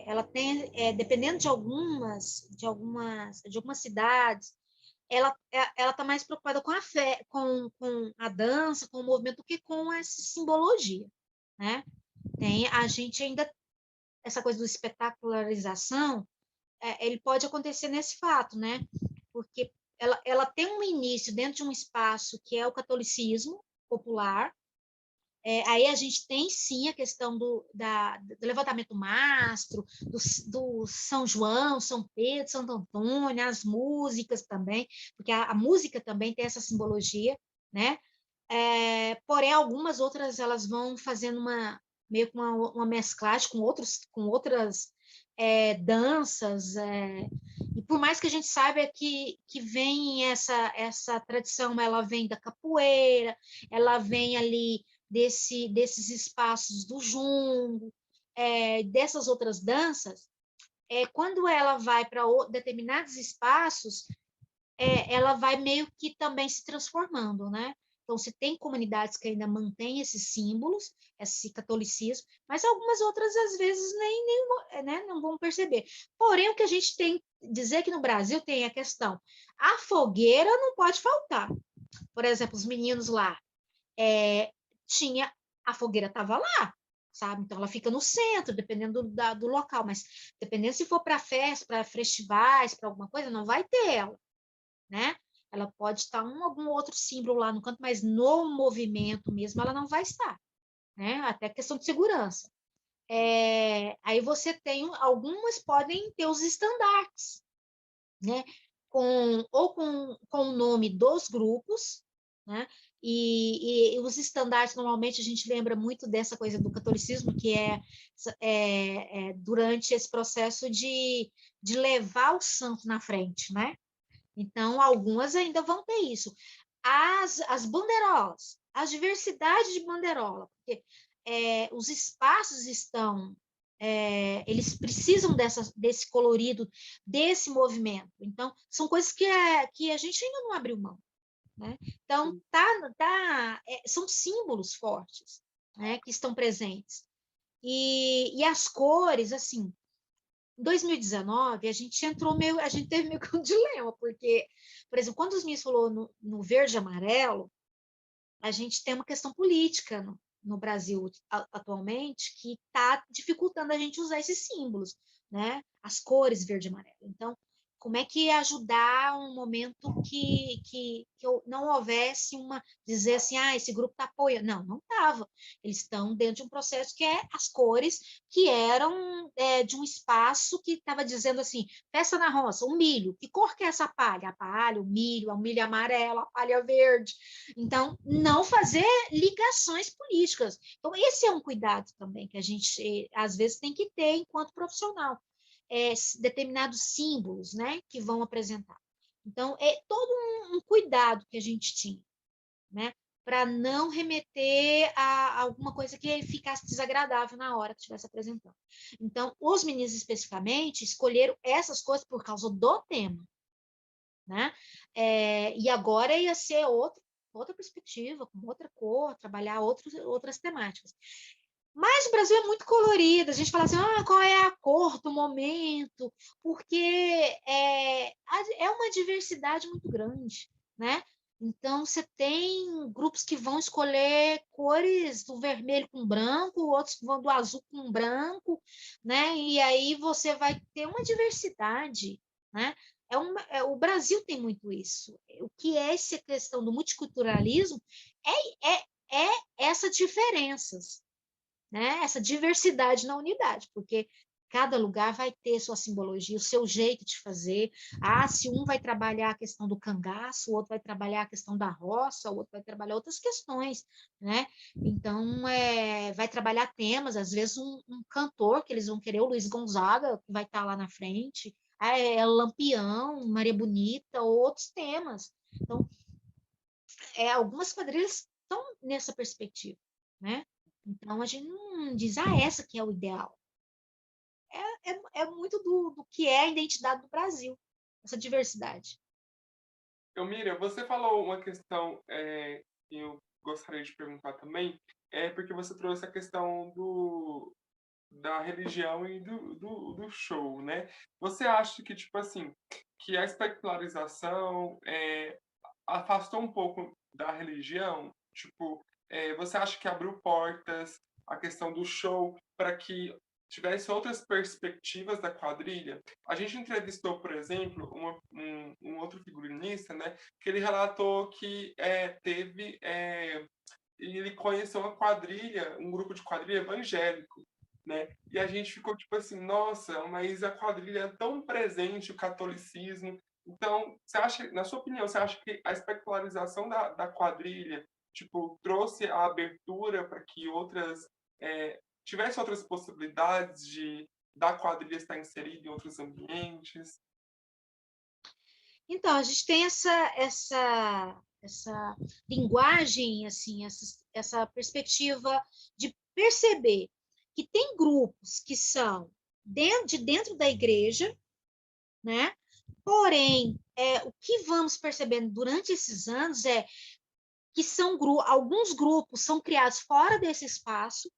ela tem, dependendo de algumas cidades, ela está mais preocupada com a fé, com a dança, com o movimento, do que com essa simbologia, né? A gente ainda, essa coisa do espetacularização, ele pode acontecer nesse fato, né? Porque ela tem um início dentro de um espaço que é o catolicismo popular. Aí a gente tem sim a questão do levantamento mastro, do São João, São Pedro, Santo Antônio, as músicas também, porque a música também tem essa simbologia, né? Porém, algumas outras elas vão fazendo meio que uma mesclagem com outras danças, e por mais que a gente saiba que vem essa tradição, ela vem da capoeira, ela vem ali desses espaços do jungo, dessas outras danças, quando ela vai para determinados espaços, ela vai meio que também se transformando, né? Então, você tem comunidades que ainda mantêm esses símbolos, esse catolicismo, mas algumas outras, às vezes, nem né, não vão perceber. Porém, o que a gente tem que dizer que no Brasil tem a questão, a fogueira não pode faltar. Por exemplo, os meninos lá, a fogueira estava lá, sabe? Então, ela fica no centro, dependendo do local, mas dependendo se for para festa, para festivais, para alguma coisa, não vai ter ela, né? Ela pode estar algum outro símbolo lá no canto, mas no movimento mesmo ela não vai estar, né? Até questão de segurança. Aí você tem, algumas podem ter os estandartes, né? Com o nome dos grupos, né? E os estandartes, normalmente, a gente lembra muito dessa coisa do catolicismo, que durante esse processo de levar o santo na frente, né? Então, algumas ainda vão ter isso. As bandeirolas, a diversidade de bandeirola, porque os espaços eles precisam desse colorido, desse movimento. Então, são coisas que a gente ainda não abriu mão, né? Então, são símbolos fortes, né, que estão presentes. E as cores, assim, em 2019, a gente teve meio que um dilema, porque, por exemplo, quando os meninos falou no verde e amarelo, a gente tem uma questão política no Brasil atualmente que está dificultando a gente usar esses símbolos, né? As cores verde e amarelo. Então, como é que ajudar um momento que não houvesse dizer assim, esse grupo está apoiando. Não, não estava. Eles estão dentro de um processo que é as cores que eram de um espaço que estava dizendo assim, festa na roça, o milho. Que cor que é essa palha? A palha, o milho amarelo, a palha verde. Então, não fazer ligações políticas. Então, esse é um cuidado também que a gente, às vezes, tem que ter enquanto profissional. Determinados símbolos, né, que vão apresentar. Então, é todo um cuidado que a gente tinha, né, para não remeter a alguma coisa que ficasse desagradável na hora que estivesse apresentando. Então, os meninos especificamente escolheram essas coisas por causa do tema, né? E agora ia ser outra perspectiva, com outra cor, trabalhar outras temáticas. Mas o Brasil é muito colorido, a gente fala assim, qual é a cor do momento, porque é uma diversidade muito grande, né? Então, você tem grupos que vão escolher cores do vermelho com branco, outros que vão do azul com branco, né? E aí você vai ter uma diversidade, né? O Brasil tem muito isso. O que é essa questão do multiculturalismo é essas diferenças, né? Essa diversidade na unidade, porque cada lugar vai ter sua simbologia, o seu jeito de fazer. Se um vai trabalhar a questão do cangaço, o outro vai trabalhar a questão da roça, o outro vai trabalhar outras questões, né? Então, vai trabalhar temas, às vezes um cantor que eles vão querer, o Luiz Gonzaga, que vai estar lá na frente, Lampião, Maria Bonita, outros temas. Então, algumas quadrilhas estão nessa perspectiva, né? Então, a gente não diz, essa que é o ideal. É muito do que é a identidade do Brasil, essa diversidade. Miriam, você falou uma questão que eu gostaria de perguntar também, porque você trouxe a questão da religião e do show, né? Você acha que, tipo assim, que a espetacularização afastou um pouco da religião? Tipo, você acha que abriu portas a questão do show para que tivesse outras perspectivas da quadrilha? A gente entrevistou, por exemplo, um outro figurinista, né, que ele relatou que ele conheceu uma quadrilha, um grupo de quadrilha evangélico, né? E a gente ficou tipo assim, nossa, mas a quadrilha é tão presente, o catolicismo. Então, você acha, na sua opinião, você acha que a espetacularização da quadrilha, tipo, trouxe a abertura para que tivesse outras possibilidades da quadrilha estar inserida em outros ambientes? Então, a gente tem essa linguagem, assim, essa perspectiva de perceber que tem grupos que são dentro da igreja, né? Porém, o que vamos percebendo durante esses anos é que alguns grupos são criados fora desse espaço,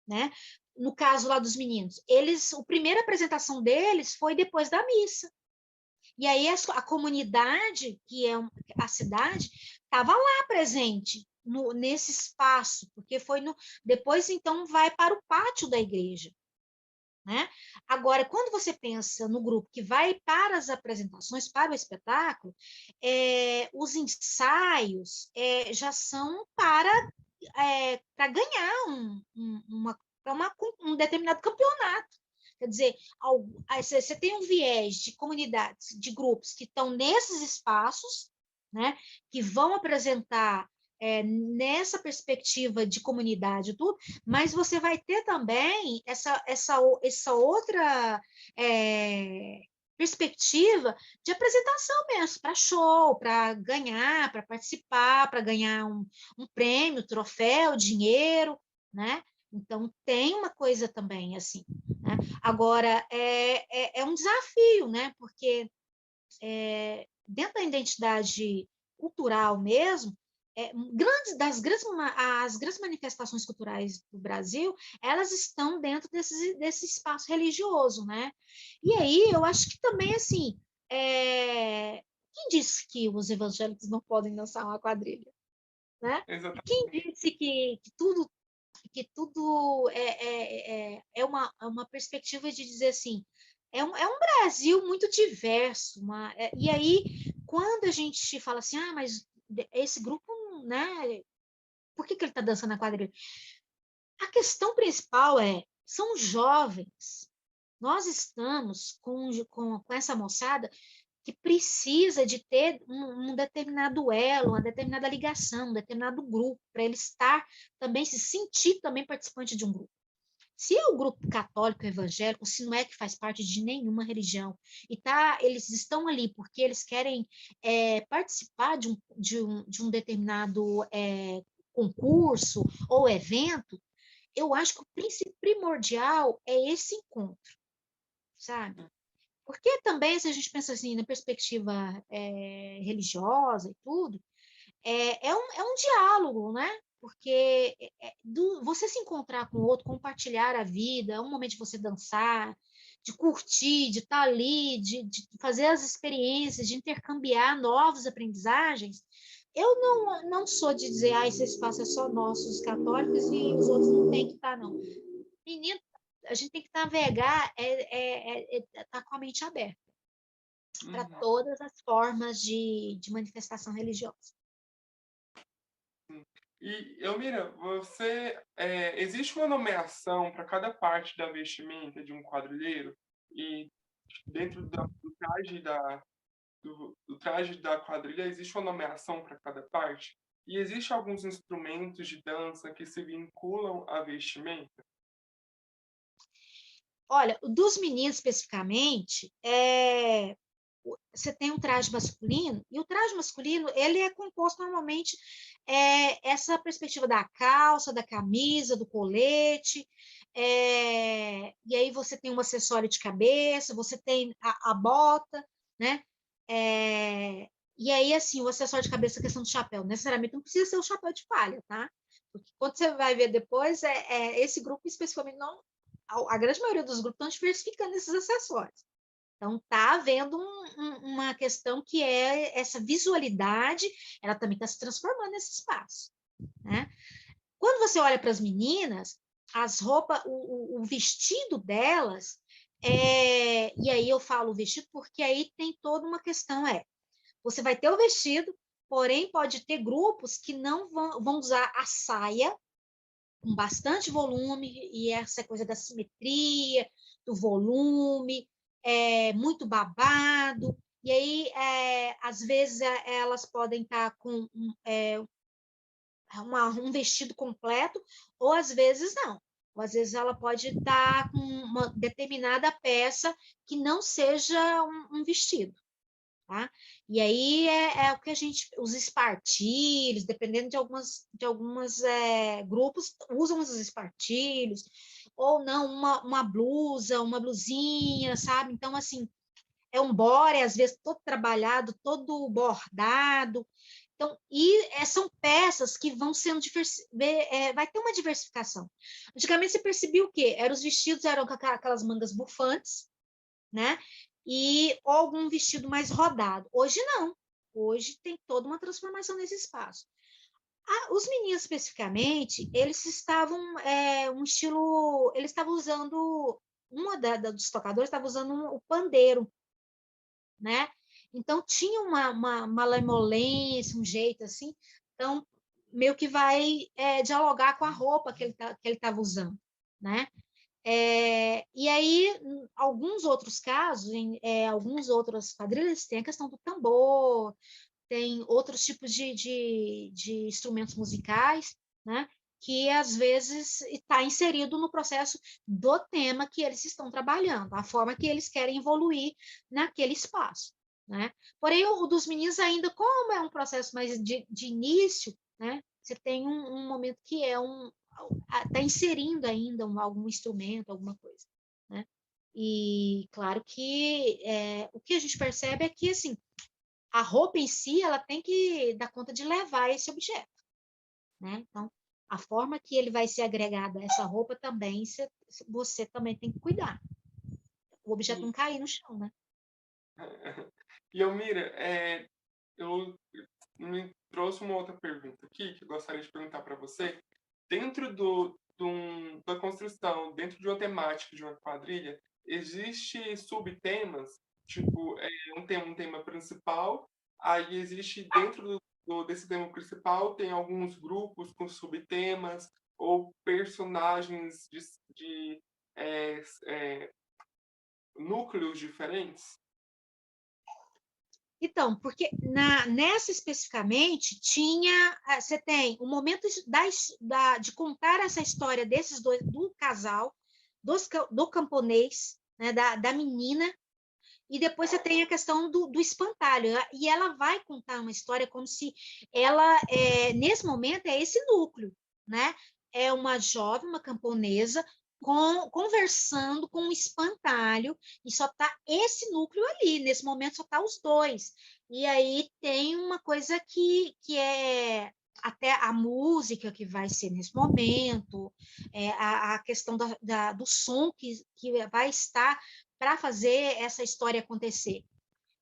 né? No caso lá dos meninos, a primeira apresentação deles foi depois da missa. E aí a comunidade, que é a cidade, estava lá presente nesse espaço, porque depois então vai para o pátio da igreja, né? Agora, quando você pensa no grupo que vai para as apresentações, para o espetáculo, os ensaios já são para ganhar um determinado campeonato. Quer dizer, você tem um viés de comunidades, de grupos que estão nesses espaços, né, que vão apresentar nessa perspectiva de comunidade e tudo, mas você vai ter também essa outra perspectiva de apresentação mesmo, para show, para ganhar, para participar, para ganhar um prêmio, troféu, dinheiro, né? Então, tem uma coisa também assim, né? Agora, é um desafio, né? Porque dentro da identidade cultural mesmo, as grandes manifestações culturais do Brasil, elas estão dentro desse espaço religioso, né? E aí, eu acho que também, assim, quem disse que os evangélicos não podem dançar uma quadrilha? Né? Exatamente. Quem disse que tudo que tudo é uma perspectiva de dizer assim, é um Brasil muito diverso, e aí, quando a gente fala assim, mas esse grupo, né, por que ele está dançando na quadrilha? A questão principal são jovens. Nós estamos com essa moçada que precisa de ter um determinado elo, uma determinada ligação, um determinado grupo, para ele estar também, se sentir também participante de um grupo. Se é o grupo católico evangélico, se não é que faz parte de nenhuma religião, e eles estão ali porque eles querem participar de um determinado concurso ou evento, eu acho que o princípio primordial é esse encontro, sabe? Porque também, se a gente pensa assim, na perspectiva religiosa e tudo, é um diálogo, né? Porque você se encontrar com o outro, compartilhar a vida, é um momento de você dançar, de curtir, de estar ali, de fazer as experiências, de intercambiar novas aprendizagens. Eu não sou de dizer, esse espaço é só nosso, os católicos, e os outros não têm que estar, não. Menino, a gente tem que navegar, tá com a mente aberta para todas as formas de manifestação religiosa. E, Elmira, existe uma nomeação para cada parte da vestimenta de um quadrilheiro? E dentro do traje da quadrilha existe uma nomeação para cada parte? E existe alguns instrumentos de dança que se vinculam à vestimenta? Olha, dos meninos especificamente, você tem um traje masculino, e o traje masculino, ele é composto normalmente essa perspectiva da calça, da camisa, do colete, e aí você tem um acessório de cabeça, você tem a bota, né? E aí, assim, o acessório de cabeça, a questão do chapéu, necessariamente não precisa ser o chapéu de palha, tá? Porque quando você vai ver depois, esse grupo especificamente não, a grande maioria dos grupos estão diversificando esses acessórios. Então, está havendo uma questão que é essa visualidade, ela também está se transformando nesse espaço, né? Quando você olha para as meninas, as roupas, o vestido delas, e aí eu falo vestido porque aí tem toda uma questão, você vai ter o vestido, porém pode ter grupos que não vão usar a saia, com bastante volume, e essa coisa da simetria, do volume, muito babado, e aí, às vezes, elas podem estar com um vestido completo, ou às vezes não. Ou às vezes ela pode estar com uma determinada peça que não seja um vestido. Tá? E aí o que a gente, os espartilhos, dependendo de algumas grupos, usam os espartilhos, ou não, uma blusa, uma blusinha, sabe? Então, assim, é um body, às vezes todo trabalhado, todo bordado. Então, são peças que vão sendo vai ter uma diversificação. Antigamente você percebia o quê? Os vestidos eram com aquelas mangas bufantes, né? E algum vestido mais rodado. Hoje não. Hoje tem toda uma transformação nesse espaço. Os meninos especificamente, eles estavam eles estavam usando dos tocadores estava usando o pandeiro, né? Então tinha uma malemolência, um jeito assim. Então meio que vai dialogar com a roupa que ele estava usando, né? E aí, alguns outros casos, alguns outros quadrilhas, tem a questão do tambor, tem outros tipos de instrumentos musicais, né? Que às vezes está inserido no processo do tema que eles estão trabalhando, a forma que eles querem evoluir naquele espaço, né? Porém, o dos meninos ainda, como é um processo mais de início, né? Você tem um momento que está inserindo ainda algum instrumento, alguma coisa, né? E claro que o que a gente percebe é que assim, a roupa em si ela tem que dar conta de levar esse objeto, né? Então, a forma que ele vai ser agregado a essa roupa também, você também tem que cuidar. O objeto não cair no chão, né? E Elmira, eu me trouxe uma outra pergunta aqui que eu gostaria de perguntar para você. Dentro da construção dentro de uma temática de uma quadrilha, existe subtemas, tipo, um tema principal, aí existe dentro desse tema principal, tem alguns grupos com subtemas, ou personagens de é, é, núcleos diferentes? Então, porque nessa especificamente você tem o momento de contar essa história desses dois, do casal, do camponês, né, da menina, e depois você tem a questão do espantalho, e ela vai contar uma história como se ela, nesse momento, é esse núcleo, né? É uma jovem, uma camponesa, conversando com um espantalho, e só está esse núcleo ali, nesse momento só está os dois. E aí tem uma coisa que é até a música que vai ser nesse momento, a questão do som que vai estar para fazer essa história acontecer.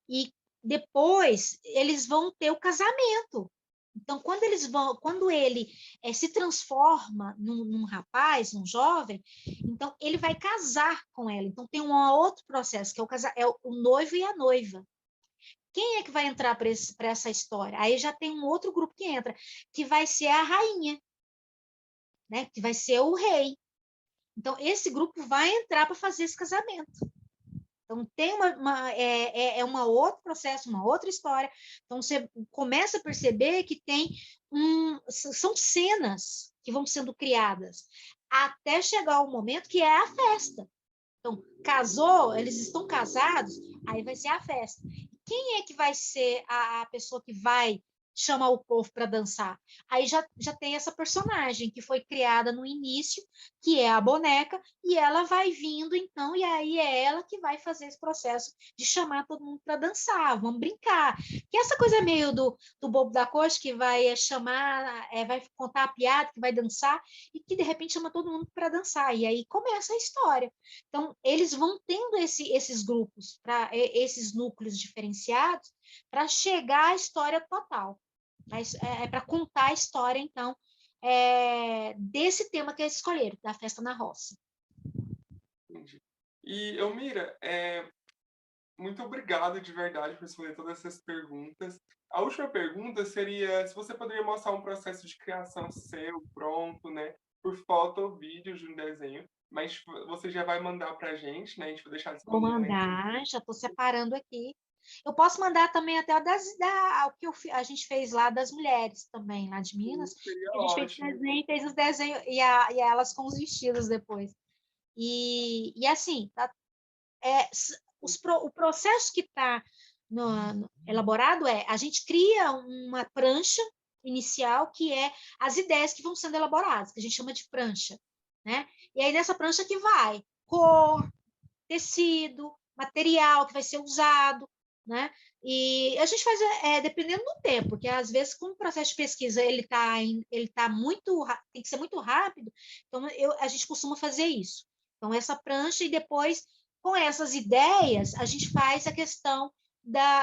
E depois eles vão ter o casamento. Então, quando ele se transforma num rapaz, num jovem, então ele vai casar com ela. Então tem um outro processo, que é o noivo e a noiva. Quem é que vai entrar para essa história? Aí já tem um outro grupo que entra, que vai ser a rainha, né? Que vai ser o rei. Então, esse grupo vai entrar para fazer esse casamento. Então, tem uma outro processo, uma outra história. Então, você começa a perceber que são cenas que vão sendo criadas até chegar o momento que é a festa. Então, casou, eles estão casados, aí vai ser a festa. Quem é que vai ser a pessoa que vai chamar o povo para dançar? Aí já tem essa personagem que foi criada no início, que é a boneca, e ela vai vindo, então, e aí é ela que vai fazer esse processo de chamar todo mundo para dançar, vamos brincar. Que essa coisa meio do bobo da corte, que vai chamar, vai contar a piada, que vai dançar, e que de repente chama todo mundo para dançar, e aí começa a história. Então, eles vão tendo esses grupos, esses núcleos diferenciados, para chegar à história total. Para contar a história, então, desse tema que eles escolheram, da festa na roça. Entendi. E, Elmira, muito obrigado de verdade por responder todas essas perguntas. A última pergunta seria se você poderia mostrar um processo de criação seu, pronto, né? Por foto ou vídeo de um desenho, mas você já vai mandar para a gente, né? A gente vai deixar Vou disponível na mandar, já estou separando aqui. Eu posso mandar também até o que a gente fez lá das mulheres também, lá de Minas. seria A gente fez ótimo. desenho, fez os desenhos e elas com os vestidos depois. E assim, o processo que está elaborado a gente cria uma prancha inicial, que é as ideias que vão sendo elaboradas, que a gente chama de prancha, né? E aí nessa prancha que vai cor, tecido, material que vai ser usado, né? E a gente faz dependendo do tempo, porque às vezes com o processo de pesquisa ele tá muito, tem que ser muito rápido, então a gente costuma fazer isso. Então essa prancha, e depois com essas ideias a gente faz a questão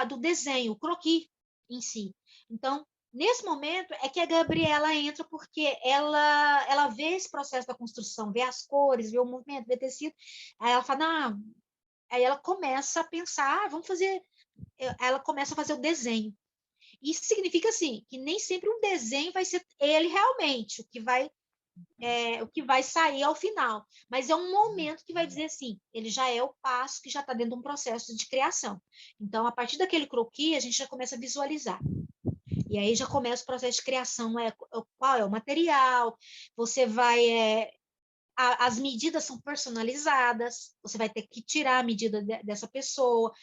do desenho, o croquis em si. Então nesse momento é que a Gabriela entra, porque ela vê esse processo da construção, vê as cores, vê o movimento, vê o tecido, aí ela fala, aí ela começa a pensar, vamos fazer, ela começa a fazer o desenho. Isso significa assim, que nem sempre um desenho vai ser ele realmente, o que vai sair ao final, mas é um momento que vai dizer assim, ele já é o passo que já está dentro de um processo de criação. Então, a partir daquele croquis, a gente já começa a visualizar. E aí já começa o processo de criação, qual é o material, você vai as medidas são personalizadas, você vai ter que tirar a medida dessa pessoa,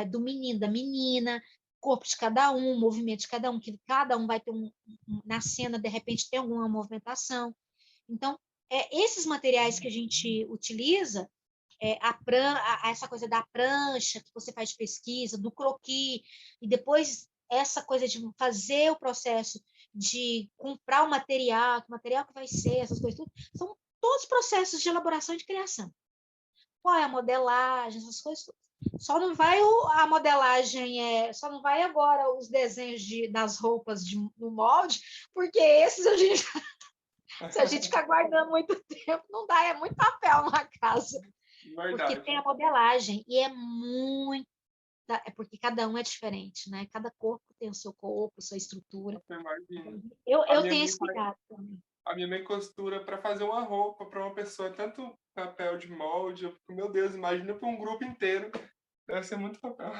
do menino, da menina, corpo de cada um, movimento de cada um, que cada um vai ter na cena, de repente, tem alguma movimentação. Então, esses materiais que a gente utiliza, essa coisa da prancha, que você faz de pesquisa, do croquis, e depois essa coisa de fazer o processo de comprar o material que vai ser, essas coisas, tudo, são todos os processos de elaboração e de criação. Qual é a modelagem, essas coisas todas. Só não vai a modelagem, só não vai agora os desenhos das roupas no molde, porque esses Se a gente ficar guardando muito tempo, não dá, é muito papel na casa. Porque Verdade. tem a modelagem e é muito. É porque cada um é diferente, né? Cada corpo tem o seu corpo, sua estrutura. Eu imagino. Eu A minha tenho mãe esse cuidado também. A minha mãe costura para fazer uma roupa para uma pessoa, tanto papel de molde, eu fico, meu Deus, imagina para um grupo inteiro, deve ser muito papel.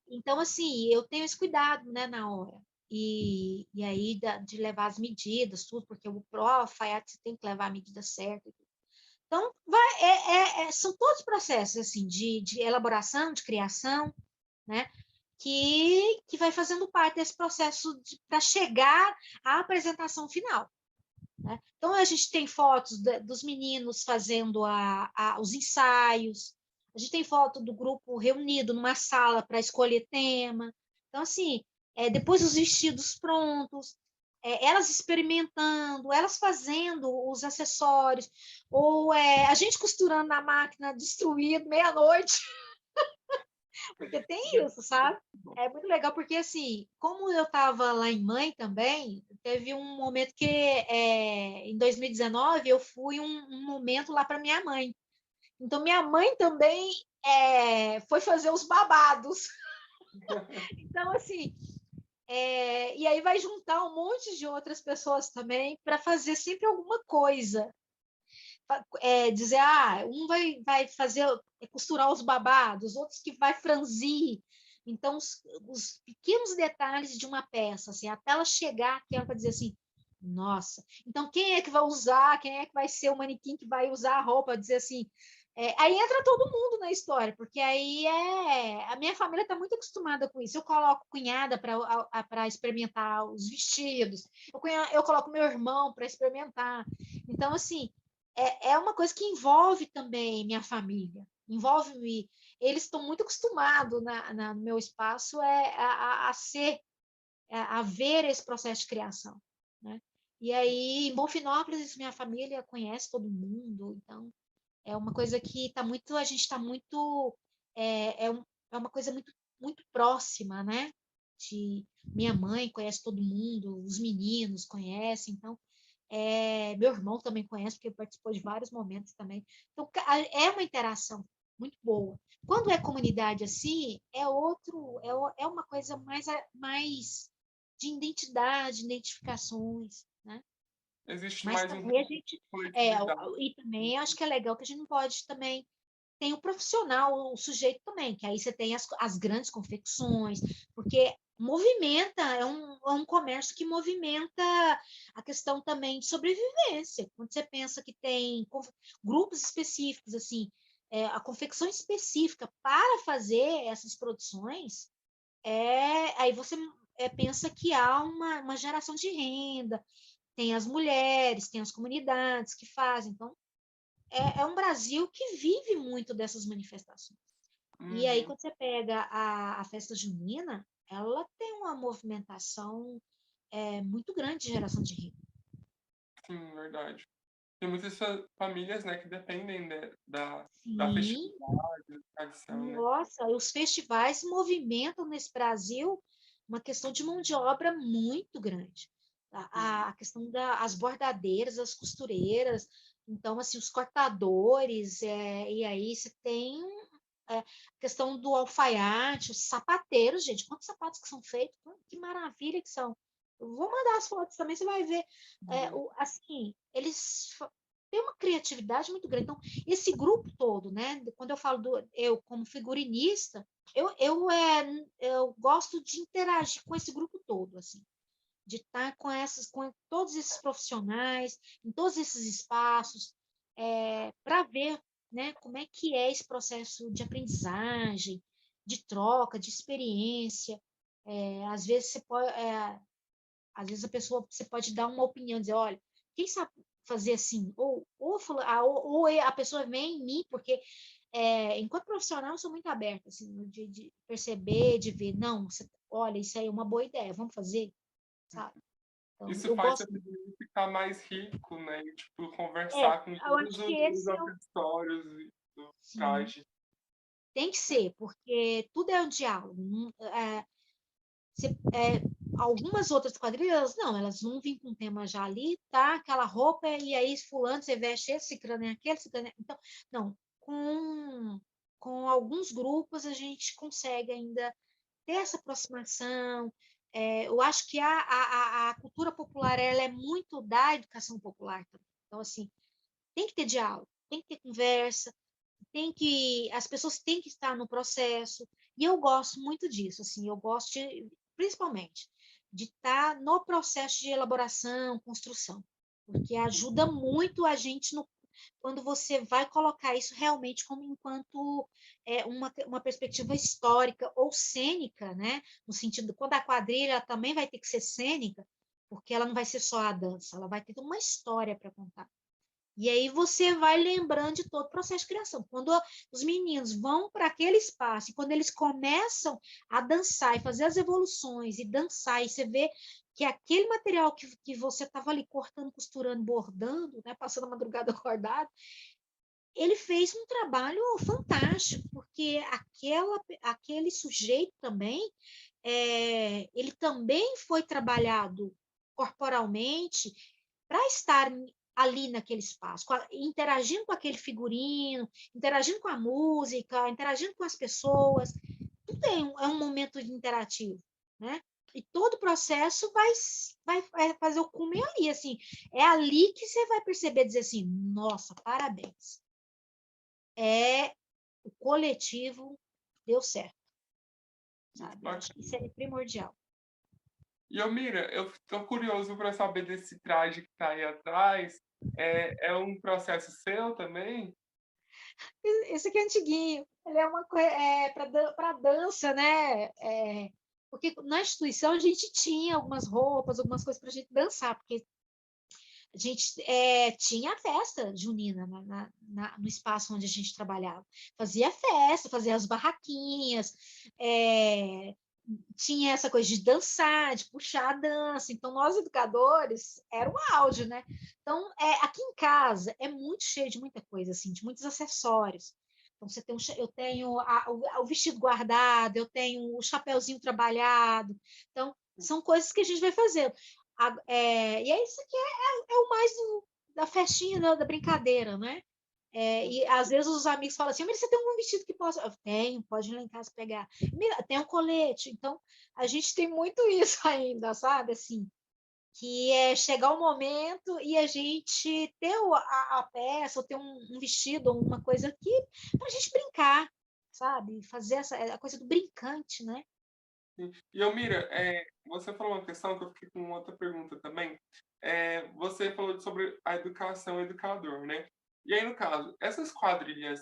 Então, assim, eu tenho esse cuidado, né, na hora. E aí, de levar as medidas, tudo, porque o alfaiate você tem que levar a medida certa. Então, são todos processos, assim, de elaboração, de criação, né, que vai fazendo parte desse processo para chegar à apresentação final. Né? Então, a gente tem fotos dos meninos fazendo os ensaios, a gente tem foto do grupo reunido numa sala para escolher tema. Então, assim, depois os vestidos prontos, elas experimentando, elas fazendo os acessórios, ou a gente costurando na máquina, destruído, meia-noite. Porque tem isso, sabe? É muito legal, porque assim, como eu estava lá em Mãe também, teve um momento que, em 2019, eu fui um momento lá para minha mãe. Então, minha mãe também foi fazer os babados. Então, assim, e aí vai juntar um monte de outras pessoas também para fazer sempre alguma coisa. Dizer, um vai fazer, costurar os babados, outros que vai franzir. Então, os pequenos detalhes de uma peça, assim, até ela chegar aqui, ela vai dizer assim, nossa, então quem é que vai usar, quem é que vai ser o manequim que vai usar a roupa, dizer assim, aí entra todo mundo na história, porque aí a minha família está muito acostumada com isso. Eu coloco cunhada para experimentar os vestidos, eu coloco meu irmão para experimentar. Então, assim, é uma coisa que envolve também minha família, envolve-me. Eles estão muito acostumados no meu espaço a ver esse processo de criação, né? E aí, em Bonfinópolis, minha família conhece todo mundo, então é uma coisa que a gente está muito, é uma coisa muito, muito próxima, né? Minha mãe conhece todo mundo, os meninos conhecem, então meu irmão também conhece, porque participou de vários momentos também. Então, é uma interação muito boa. Quando é comunidade assim, é uma coisa mais de identidade, identificações, né? Existe Mas mais um também a gente. coletividade. E também acho que é legal que a gente não pode também. Tem o profissional, o sujeito também, que aí você tem as grandes confecções, porque movimenta, é um comércio que movimenta a questão também de sobrevivência. Quando você pensa que tem grupos específicos, assim, a confecção específica para fazer essas produções, aí você pensa que há uma geração de renda, tem as mulheres, tem as comunidades que fazem. Então, é um Brasil que vive muito dessas manifestações. E aí, quando você pega a festa junina, ela tem uma movimentação muito grande de geração de renda. Sim, verdade. Tem muitas famílias, né, que dependem da Sim, festividade, da tradição, né? nossa, os festivais movimentam nesse Brasil uma questão de mão de obra muito grande. A questão das bordadeiras, as costureiras, então, assim, os cortadores, e aí você tem a questão do alfaiate, os sapateiros, gente, quantos sapatos que são feitos, que maravilha que são. Eu vou mandar as fotos também, você vai ver. Assim, eles têm uma criatividade muito grande. Então, esse grupo todo, né? Quando eu falo eu como figurinista, eu gosto de interagir com esse grupo todo, assim, de estar com todos esses profissionais, em todos esses espaços, para ver, né, como é que é esse processo de aprendizagem, de troca, de experiência. Às vezes às vezes você pode dar uma opinião, dizer, olha, quem sabe fazer assim? Ou a pessoa vem em mim, porque enquanto profissional eu sou muito aberta, assim, de perceber, de ver, não, olha, isso aí é uma boa ideia, vamos fazer, sabe? Então, Isso eu faz gosto. você ficar mais rico, né? E, tipo, conversar com Eu todos acho que os esse acessórios do sim, traje. tem que ser, porque tudo é um diálogo. algumas outras quadrilhas, não, elas vão vir com um tema já ali, tá? Aquela roupa, e aí fulano, você veste esse, ciclano é aquele, ciclano é... Então, não, com alguns grupos a gente consegue ainda ter essa aproximação. Eu acho que a cultura popular, ela é muito da educação popular também. Então, assim, tem que ter diálogo, tem que ter conversa, as pessoas têm que estar no processo, e eu gosto muito disso, assim, eu gosto principalmente de estar no processo de elaboração, construção, porque ajuda muito a gente quando você vai colocar isso realmente como enquanto uma perspectiva histórica ou cênica, né? No sentido, quando a quadrilha também vai ter que ser cênica, porque ela não vai ser só a dança, ela vai ter uma história para contar. E aí você vai lembrando de todo o processo de criação. Quando os meninos vão para aquele espaço, e quando eles começam a dançar e fazer as evoluções e dançar, e você vê que aquele material que você estava ali cortando, costurando, bordando, né, passando a madrugada acordado, ele fez um trabalho fantástico, porque aquele sujeito também, ele também foi trabalhado corporalmente para estar ali naquele espaço, interagindo com aquele figurino, interagindo com a música, interagindo com as pessoas. Tudo é um momento interativo, né? E todo o processo vai fazer o cume ali, assim. É ali que você vai perceber, dizer assim, nossa, parabéns. O coletivo deu certo, sabe? Acho que isso é primordial. E, Mira, eu estou curioso para saber desse traje que está aí atrás. É um processo seu também? Esse aqui é antiguinho. Ele é uma coisa para dança, né? Porque na instituição a gente tinha algumas roupas, algumas coisas para a gente dançar, porque a gente tinha a festa junina no espaço onde a gente trabalhava. Fazia festa, fazia as barraquinhas, tinha essa coisa de dançar, de puxar a dança. Então, nós educadores, era um auge, né? Então, aqui em casa é muito cheio de muita coisa, assim, de muitos acessórios. Então, eu tenho o vestido guardado, eu tenho o chapéuzinho trabalhado. Então, são coisas que a gente vai fazendo. E aí, isso aqui é o mais da festinha, da brincadeira, né? E às vezes os amigos falam assim, mas você tem algum vestido que possa? Eu tenho, pode ir lá em casa pegar. Tem um colete. Então, a gente tem muito isso ainda, sabe? Assim, que é chegar o momento e a gente ter a peça, ou ter um vestido, ou uma coisa aqui, para a gente brincar, sabe? Fazer a coisa do brincante, né? E, Mira, você falou uma questão que eu fiquei com outra pergunta também. Você falou sobre a educação e educador, né? E aí, no caso, essas quadrilhas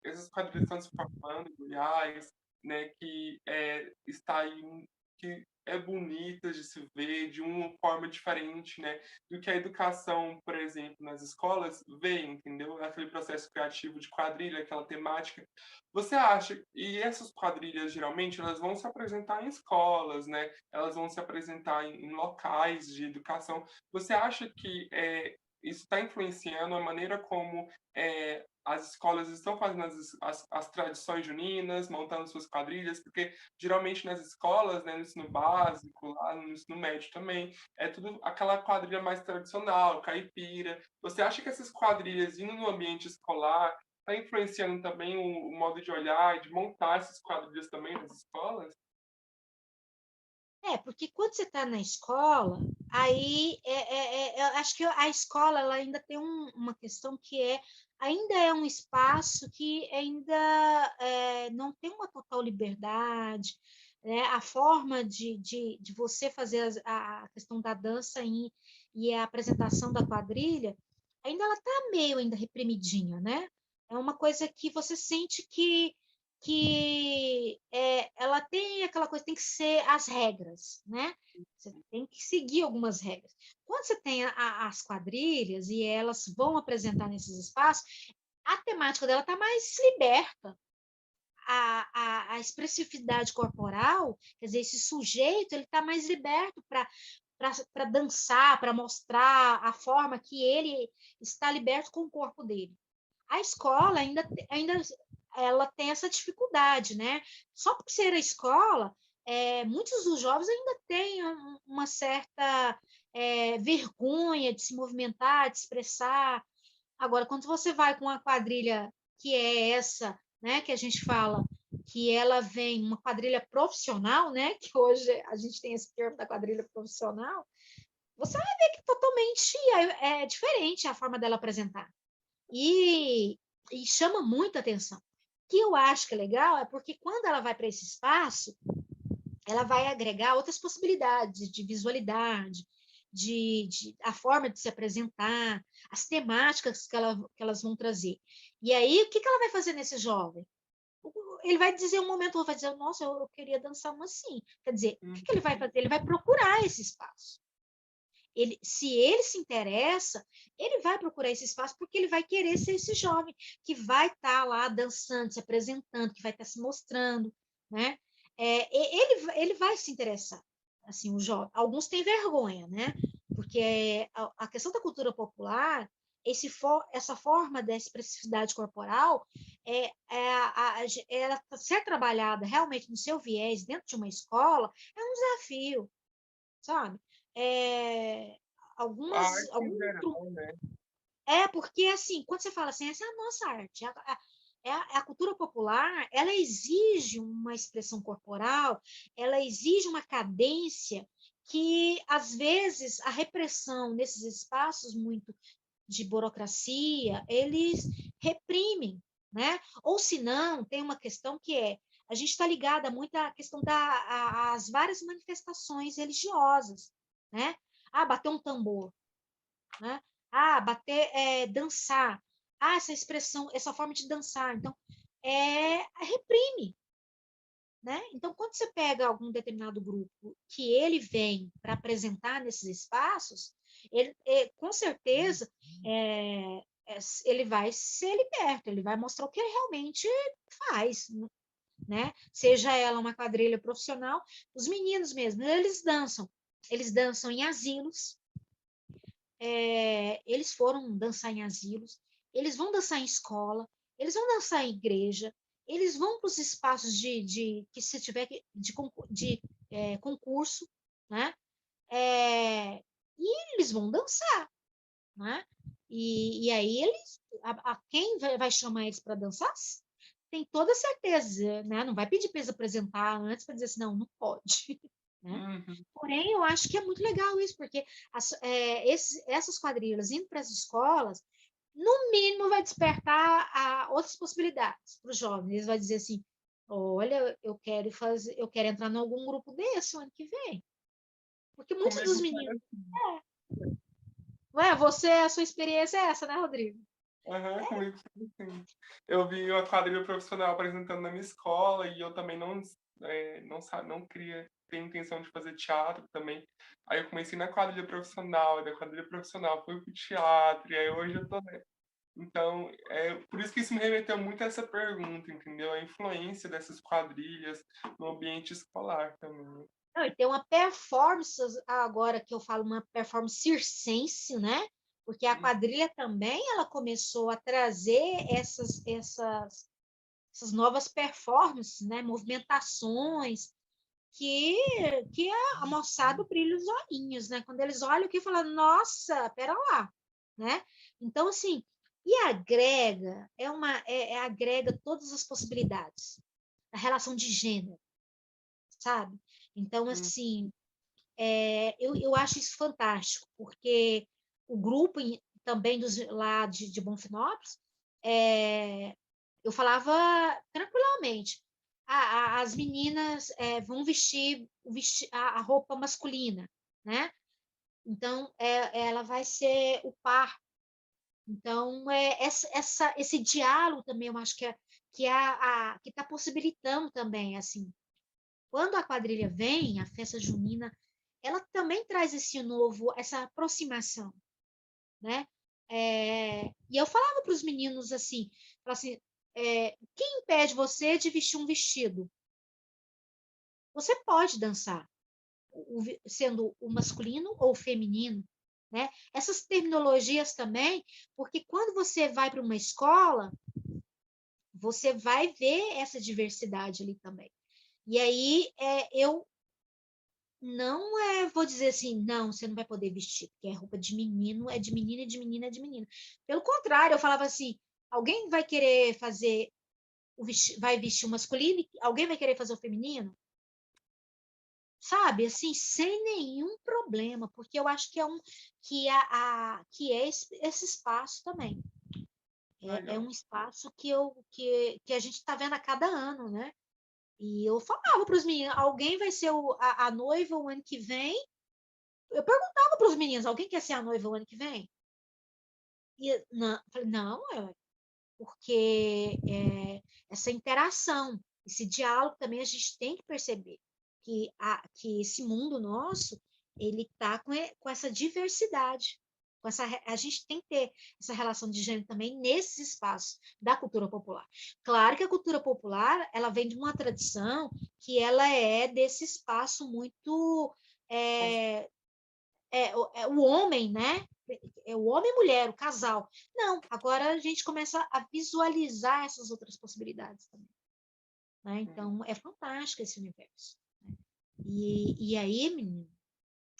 estão se formando em Goiás, né, que está aí, que é bonita de se ver, de uma forma diferente, né, do que a educação, por exemplo, nas escolas vê, entendeu? Aquele processo criativo de quadrilha, aquela temática. Você acha, e essas quadrilhas geralmente elas vão se apresentar em escolas, né? Elas vão se apresentar em locais de educação. Você acha que isso está influenciando a maneira como as escolas estão fazendo as tradições juninas, montando suas quadrilhas? Porque geralmente nas escolas, né, no ensino básico, lá no ensino médio também, é tudo aquela quadrilha mais tradicional, caipira. Você acha que essas quadrilhas indo no ambiente escolar está influenciando também o modo de olhar, de montar esses quadrilhas também nas escolas? Porque quando você está na escola, aí eu acho que a escola ela ainda tem uma questão que ainda é um espaço que ainda não tem uma total liberdade, né? A forma de você fazer a questão da dança e a apresentação da quadrilha, ainda ela está meio ainda reprimidinha, né? É uma coisa que você sente que ela tem aquela coisa, tem que ser as regras, né? Você tem que seguir algumas regras. Quando você tem as quadrilhas e elas vão apresentar nesses espaços, a temática dela está mais liberta. A expressividade corporal, quer dizer, esse sujeito, ele está mais liberto para dançar, para mostrar a forma que ele está liberto com o corpo dele. A escola ainda ela tem essa dificuldade, né? Só por ser a escola, muitos dos jovens ainda têm uma certa vergonha de se movimentar, de expressar. Agora, quando você vai com uma quadrilha que é essa, né, que a gente fala, que ela vem, uma quadrilha profissional, né, que hoje a gente tem esse termo da quadrilha profissional, você vai ver que totalmente é diferente a forma dela apresentar. E chama muita atenção. O que eu acho que é legal é porque quando ela vai para esse espaço, ela vai agregar outras possibilidades de visualidade, a forma de se apresentar, as temáticas que elas vão trazer. E aí, o que ela vai fazer nesse jovem? Ele vai dizer um momento, vai dizer, nossa, eu queria dançar uma assim. Quer dizer, o que ele vai fazer? Ele vai procurar esse espaço. Se ele se interessa, ele vai procurar esse espaço porque ele vai querer ser esse jovem que vai estar lá dançando, se apresentando, que vai estar se mostrando, né? Ele vai se interessar, assim, o jovem. Alguns têm vergonha, né? Porque a questão da cultura popular, essa forma da expressividade corporal, ela ser trabalhada realmente no seu viés dentro de uma escola é um desafio, sabe? A arte em geral, né? Porque assim, quando você fala assim, essa é a nossa arte, a cultura popular, ela exige uma expressão corporal, ela exige uma cadência que, às vezes, a repressão nesses espaços muito de burocracia, eles reprimem, né? Ou se não, tem uma questão que a gente está ligada muito à questão das várias manifestações religiosas, né? Bater um tambor, né? Dançar. Essa expressão, essa forma de dançar. Então, reprime, né? Então, quando você pega algum determinado grupo que ele vem para apresentar nesses espaços, ele, com certeza, ele vai ser liberto, ele vai mostrar o que ele realmente faz, né? Seja ela uma quadrilha profissional, os meninos mesmo, eles dançam em asilos, eles foram dançar em asilos, eles vão dançar em escola, eles vão dançar em igreja, eles vão para os espaços que se tiver de concurso, né? E eles vão dançar, né? E aí quem vai chamar eles para dançar tem toda certeza, né? Não vai pedir para eles apresentar antes para dizer assim, não pode. Né? Uhum. Porém, eu acho que é muito legal isso, porque essas quadrilhas indo para as escolas, no mínimo vai despertar outras possibilidades para os jovens. Eles vão dizer assim, olha, eu quero entrar em algum grupo desse o ano que vem. Porque muitos Comigo dos foi meninos... assim. a sua experiência é essa, né, Rodrigo? Uhum, comigo foi assim. Eu vi uma quadrilha profissional apresentando na minha escola e eu também não queria ter intenção de fazer teatro também. Aí eu comecei na quadrilha profissional, e da quadrilha profissional fui pro teatro, e aí hoje eu tô. Então, por isso que isso me remeteu muito a essa pergunta, entendeu? A influência dessas quadrilhas no ambiente escolar também. Não, e tem uma performance, agora que eu falo, uma performance circense, né? Porque a quadrilha também ela começou a trazer essas novas performances, né? Movimentações, que a moçada brilha os olhinhos, né? Quando eles olham aqui e falam, nossa, pera lá, né? Então, assim, e agrega todas as possibilidades, a relação de gênero, sabe? Então, assim, eu acho isso fantástico, porque o grupo também lá de Bonfinópolis, eu falava tranquilamente, as meninas vão vestir a roupa masculina, né? Então, ela vai ser o par. Então, esse diálogo também, eu acho que está possibilitando também, assim, quando a quadrilha vem, a festa junina, ela também traz essa aproximação, né? E eu falava para os meninos assim, quem impede você de vestir um vestido? Você pode dançar, sendo o masculino ou o feminino, né? Essas terminologias também, porque quando você vai para uma escola, você vai ver essa diversidade ali também. E aí eu não vou dizer assim, não, você não vai poder vestir, porque é roupa de menino, é de menina, é de menina, é de menina. Pelo contrário, eu falava assim, alguém vai querer fazer vai vestir o masculino, alguém vai querer fazer o feminino? Sabe, assim, sem nenhum problema, porque eu acho que é esse espaço também. É Legal. um espaço que a gente está vendo a cada ano, né? E eu falava para os meninos, alguém vai ser a noiva o ano que vem? Eu perguntava para os meninos, alguém quer ser a noiva o ano que vem? E não, falei, não, porque essa interação, esse diálogo também a gente tem que perceber que esse mundo nosso ele está com essa diversidade. A gente tem que ter essa relação de gênero também nesses espaços da cultura popular. Claro que a cultura popular ela vem de uma tradição que ela é desse espaço muito o homem, né? É o homem e mulher, o casal. Não, agora a gente começa a visualizar essas outras possibilidades também. Né? Então, é fantástico esse universo. Né? E aí, menino,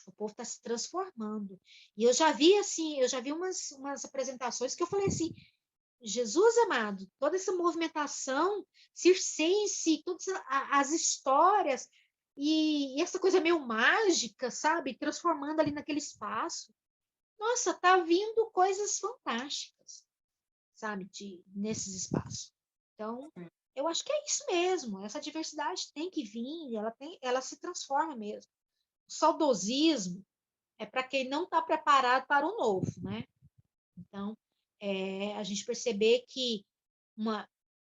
o povo está se transformando. E eu já vi, assim, umas apresentações que eu falei assim, Jesus amado, toda essa movimentação circense, todas as histórias, e essa coisa meio mágica, sabe? Transformando ali naquele espaço. Nossa, tá vindo coisas fantásticas, sabe, nesses espaços. Então, eu acho que é isso mesmo. Essa diversidade tem que vir, ela se transforma mesmo. O saudosismo é para quem não está preparado para o novo, né? Então, a gente perceber que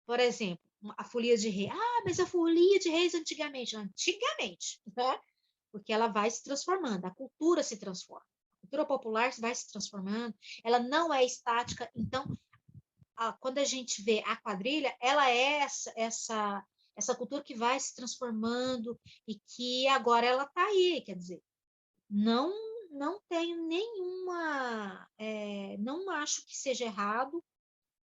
por exemplo, a folia de reis. Ah, mas a folia de reis antigamente, né? Porque ela vai se transformando, a cultura se transforma. A cultura popular vai se transformando, ela não é estática. Então, quando a gente vê a quadrilha, ela é essa cultura que vai se transformando e que agora ela está aí, quer dizer, não não tenho nenhuma, não acho que seja errado,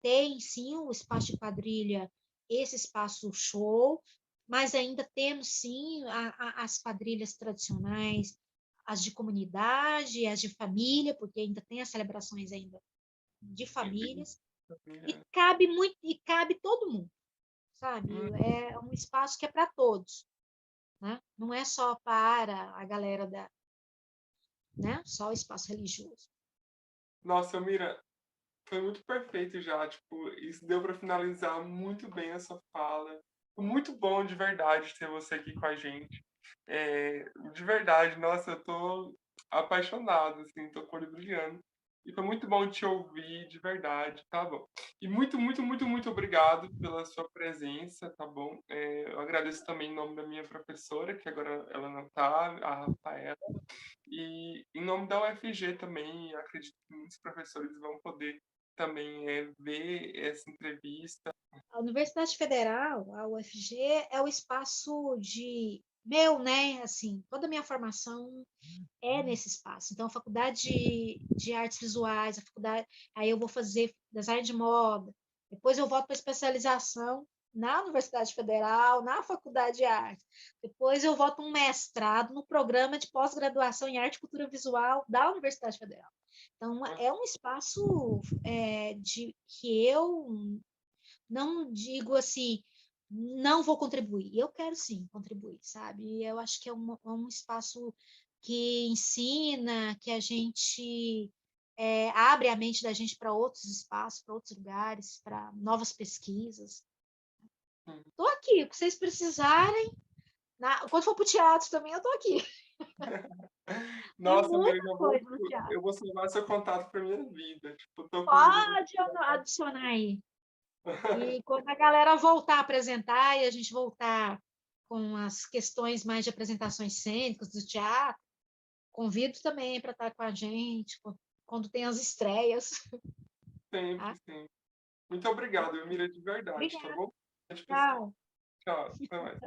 tem sim o espaço de quadrilha, esse espaço show, mas ainda temos sim as quadrilhas tradicionais, as de comunidade, as de família, porque ainda tem as celebrações ainda de famílias, e cabe todo mundo, sabe? É um espaço que é para todos, né? Não é só para a galera né? Só o espaço religioso. Nossa, Mira, foi muito perfeito já, tipo, isso deu para finalizar muito bem essa fala. Foi muito bom de verdade ter você aqui com a gente. De verdade, nossa, eu tô apaixonado, assim, tô com o olho brilhando. E foi muito bom te ouvir, de verdade, tá bom? E muito, muito, muito, muito obrigado pela sua presença, tá bom? Eu agradeço também em nome da minha professora, que agora ela não tá, a Rafaela. E em nome da UFG também, acredito que muitos professores vão poder também ver essa entrevista. A Universidade Federal, a UFG, é o espaço meu, né? Assim, toda a minha formação é nesse espaço. Então, a faculdade de artes visuais, a faculdade, aí eu vou fazer design de moda, depois eu volto para especialização na Universidade Federal, na Faculdade de Arte. Depois eu volto um mestrado no programa de pós-graduação em arte e cultura visual da Universidade Federal. Então, é um espaço que eu não digo assim, não vou contribuir. Eu quero sim contribuir, sabe? Eu acho que é um espaço que ensina, que a gente abre a mente da gente para outros espaços, para outros lugares, para novas pesquisas. Estou aqui, o que vocês precisarem. Quando for para o teatro também, eu estou aqui. Tem Nossa, amiga, muita coisa no teatro. eu vou salvar seu contato para minha vida. Tipo, tô com Pode adicionar aí. E quando a galera voltar a apresentar e a gente voltar com as questões mais de apresentações cênicas do teatro, convido também para estar com a gente quando tem as estreias. sempre, Tá? sempre. Muito obrigado, Mira, de verdade, tá Obrigada. bom? Tchau. Tchau, até mais.